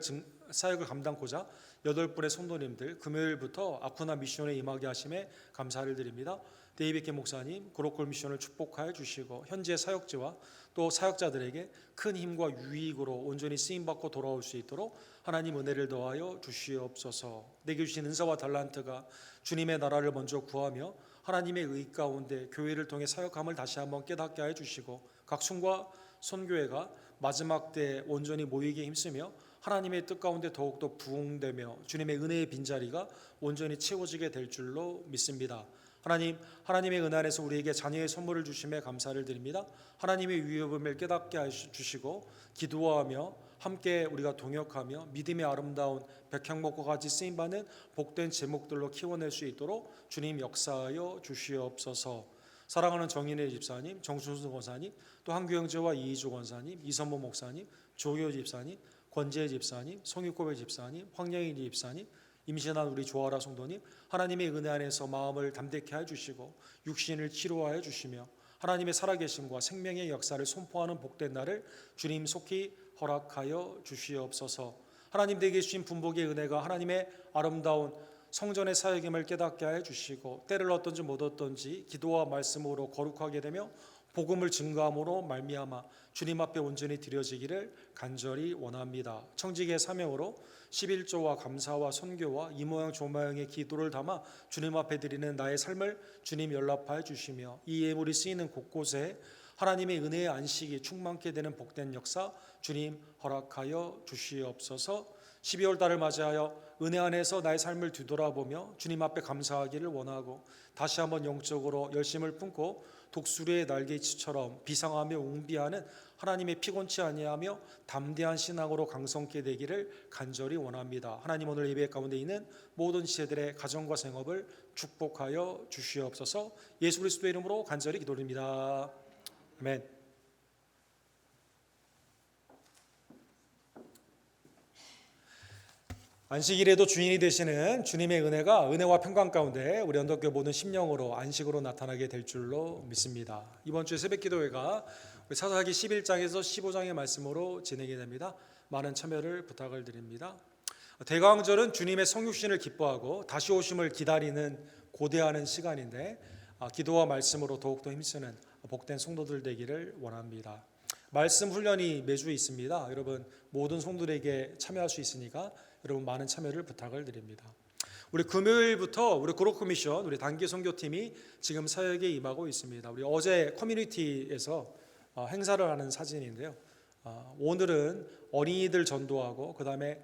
감당코자 8분의 성도님들 금요일부터 아쿠나 미션에 임하게 하심에 감사를 드립니다. 데이비케 목사님 고로콜 미션을 축복하여 주시고 현재 사역지와 또 사역자들에게 큰 힘과 유익으로 온전히 쓰임받고 돌아올 수 있도록 하나님 은혜를 더하여 주시옵소서. 내게 주신 은사와 달란트가 주님의 나라를 먼저 구하며 하나님의 의 가운데 교회를 통해 사역함을 다시 한번 깨닫게 하여 주시고 각순과 선교회가 마지막 때 온전히 모이기에 힘쓰며 하나님의 뜻 가운데 더욱더 부흥되며 주님의 은혜의 빈자리가 온전히 채워지게 될 줄로 믿습니다. 하나님의 은 안에서 우리에게 자녀의 선물을 주심에 감사를 드립니다. 하나님의 위협을 깨닫게 해주시고 기도하며 함께 우리가 동역하며 믿음의 아름다운 백향목과 같이 쓰임받는 복된 제목들로 키워낼 수 있도록 주님 역사하여 주시옵소서. 사랑하는 정인혜 집사님, 정순수 권사님, 또 한규영재와 이희주 권사님, 이선모 목사님, 조효 집사님, 권재 집사님, 송유코베 집사님, 황영희 집사님, 임신한 우리 조아라 성도님, 하나님의 은혜 안에서 마음을 담대케 해주시고 육신을 치료하여 주시며 하나님의 살아계심과 생명의 역사를 선포하는 복된 날을 주님 속히 허락하여 주시옵소서. 하나님 댁에 주신 분복의 은혜가 하나님의 아름다운 성전의 사역임을 깨닫게 해 주시고 때를 얻든지 못 얻든지 기도와 말씀으로 거룩하게 되며 복음을 증거함으로 말미암아 주님 앞에 온전히 드려지기를 간절히 원합니다. 청지기의 사명으로 11조와 감사와 선교와 이모양 조모양의 기도를 담아 주님 앞에 드리는 나의 삶을 주님 연락하여 주시며 이 예물이 쓰이는 곳곳에 하나님의 은혜의 안식이 충만케 되는 복된 역사 주님 허락하여 주시옵소서. 12월 달을 맞이하여 은혜 안에서 나의 삶을 뒤돌아보며 주님 앞에 감사하기를 원하고 다시 한번 영적으로 열심을 품고 독수리의 날개치처럼 비상하며 웅비하는 하나님의 피곤치 아니하며 담대한 신앙으로 강성케 되기를 간절히 원합니다. 하나님 오늘 예배 가운데 있는 모든 지체들의 가정과 생업을 축복하여 주시옵소서. 예수 그리스도의 이름으로 간절히 기도드립니다. 아멘. 안식일에도 주인이 되시는 주님의 은혜와 평강 가운데 우리 언덕교회 모든 심령으로 안식으로 나타나게 될 줄로 믿습니다. 이번 주에 새벽기도회가 사사기 11장에서 15장의 말씀으로 진행이 됩니다. 많은 참여를 부탁을 드립니다. 대강절은 주님의 성육신을 기뻐하고 다시 오심을 기다리는 고대하는 시간인데 기도와 말씀으로 더욱더 힘쓰는 복된 성도들 되기를 원합니다. 말씀 훈련이 매주 있습니다. 여러분 모든 성도들에게 참여할 수 있으니까 여러분 많은 참여를 부탁을 드립니다. 우리 금요일부터 우리 고로크 미션 우리 단기 선교팀이 지금 사역에 임하고 있습니다. 우리 어제 커뮤니티에서 행사를 하는 사진인데요. 오늘은 어린이들 전도하고 그 다음에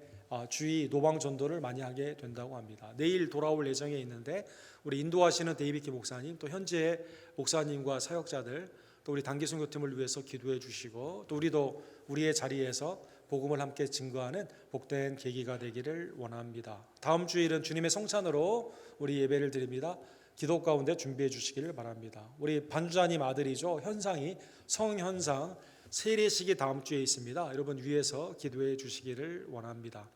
주의 노방 전도를 많이 하게 된다고 합니다. 내일 돌아올 예정에 있는데 우리 인도하시는 데이비키 목사님 또 현재 목사님과 사역자들 또 우리 단기 선교팀을 위해서 기도해 주시고 또 우리도 우리의 자리에서 복음을 함께 증거하는 복된 계기가 되기를 원합니다. 다음 주일은 주님의 성찬으로 우리 예배를 드립니다. 기도 가운데 준비해 주시기를 바랍니다. 우리 반주자님 아들이죠. 현상이 성현상 세례식이 다음 주에 있습니다. 여러분 위에서 기도해 주시기를 원합니다.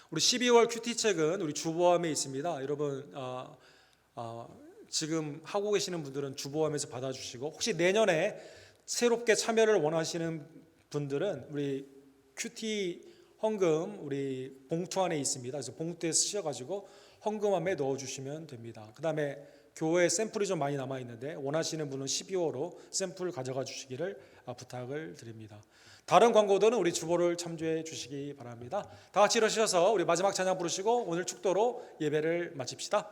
우리 12월 큐티책은 우리 주보함에 있습니다. 여러분 지금 하고 계시는 분들은 주보함에서 받아주시고 혹시 내년에 새롭게 참여를 원하시는 분들은 우리 큐티 헌금 우리 봉투 안에 있습니다. 그래서 봉투에 쓰셔가지고 헌금함에 넣어주시면 됩니다. 그 다음에 교회 샘플이 좀 많이 남아있는데 원하시는 분은 12호로 샘플 가져가 주시기를 부탁을 드립니다. 다른 광고들은 우리 주보를 참조해 주시기 바랍니다. 다 같이 일어서셔서 우리 마지막 찬양 부르시고 오늘 축도로 예배를 마칩시다.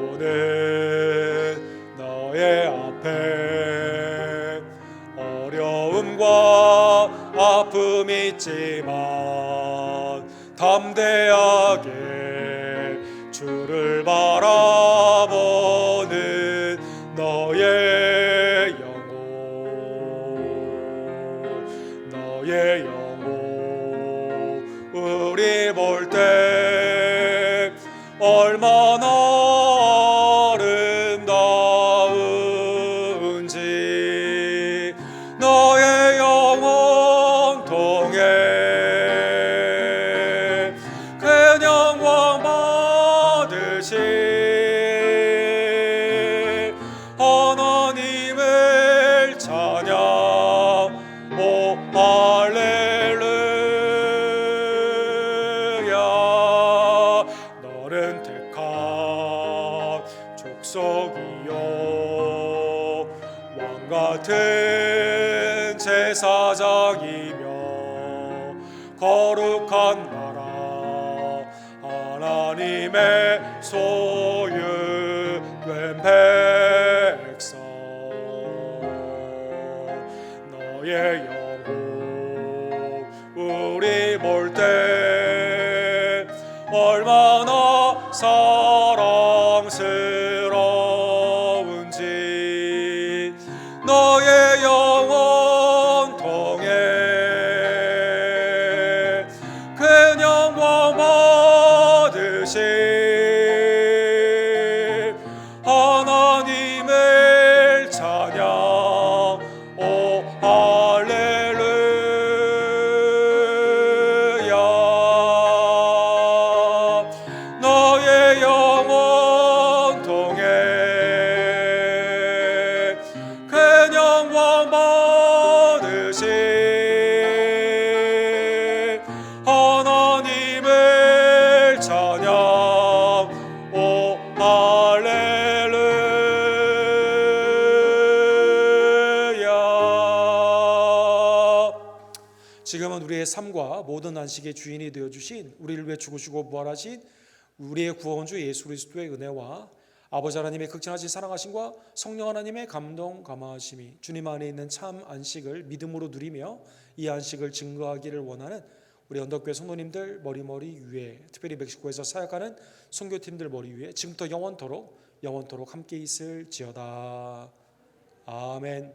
때로는 너의 배 어려움과 아픔 있지만 담대하게 주를 바라보는 너의 영혼 우리 볼 때 얼마나 아름다운지 너의 영혼 통해 큰 영광 받으시 하나님을 찬양 오 할렐루야 너는 택한 족속이요 왕같은 제사장이며 거룩한 나라 하나님의 소유된 백성 너의 영혼 우리 볼 때 얼마나 사랑스러운지 너의 영혼 통해 큰 영광 받으시 하나님을 찬양 오 할렐루야 너의 영혼 통해 큰 영광 받으시 하나님을 찬양 오 할렐루야 지금은 우리의 삶과 모든 안식의 주인이 되어주신 우리를 위해 죽으시고 부활하신 우리의 구원주 예수 그리스도의 은혜와 아버지 하나님의 극진하신 사랑하심과 성령 하나님의 감동 감화하심이 주님 안에 있는 참 안식을 믿음으로 누리며 이 안식을 증거하기를 원하는 우리 언덕교회 성도님들 머리 위에 특별히 멕시코에서 사역하는 선교팀들 머리 위에 지금부터 영원토록 함께 있을지어다. 아멘.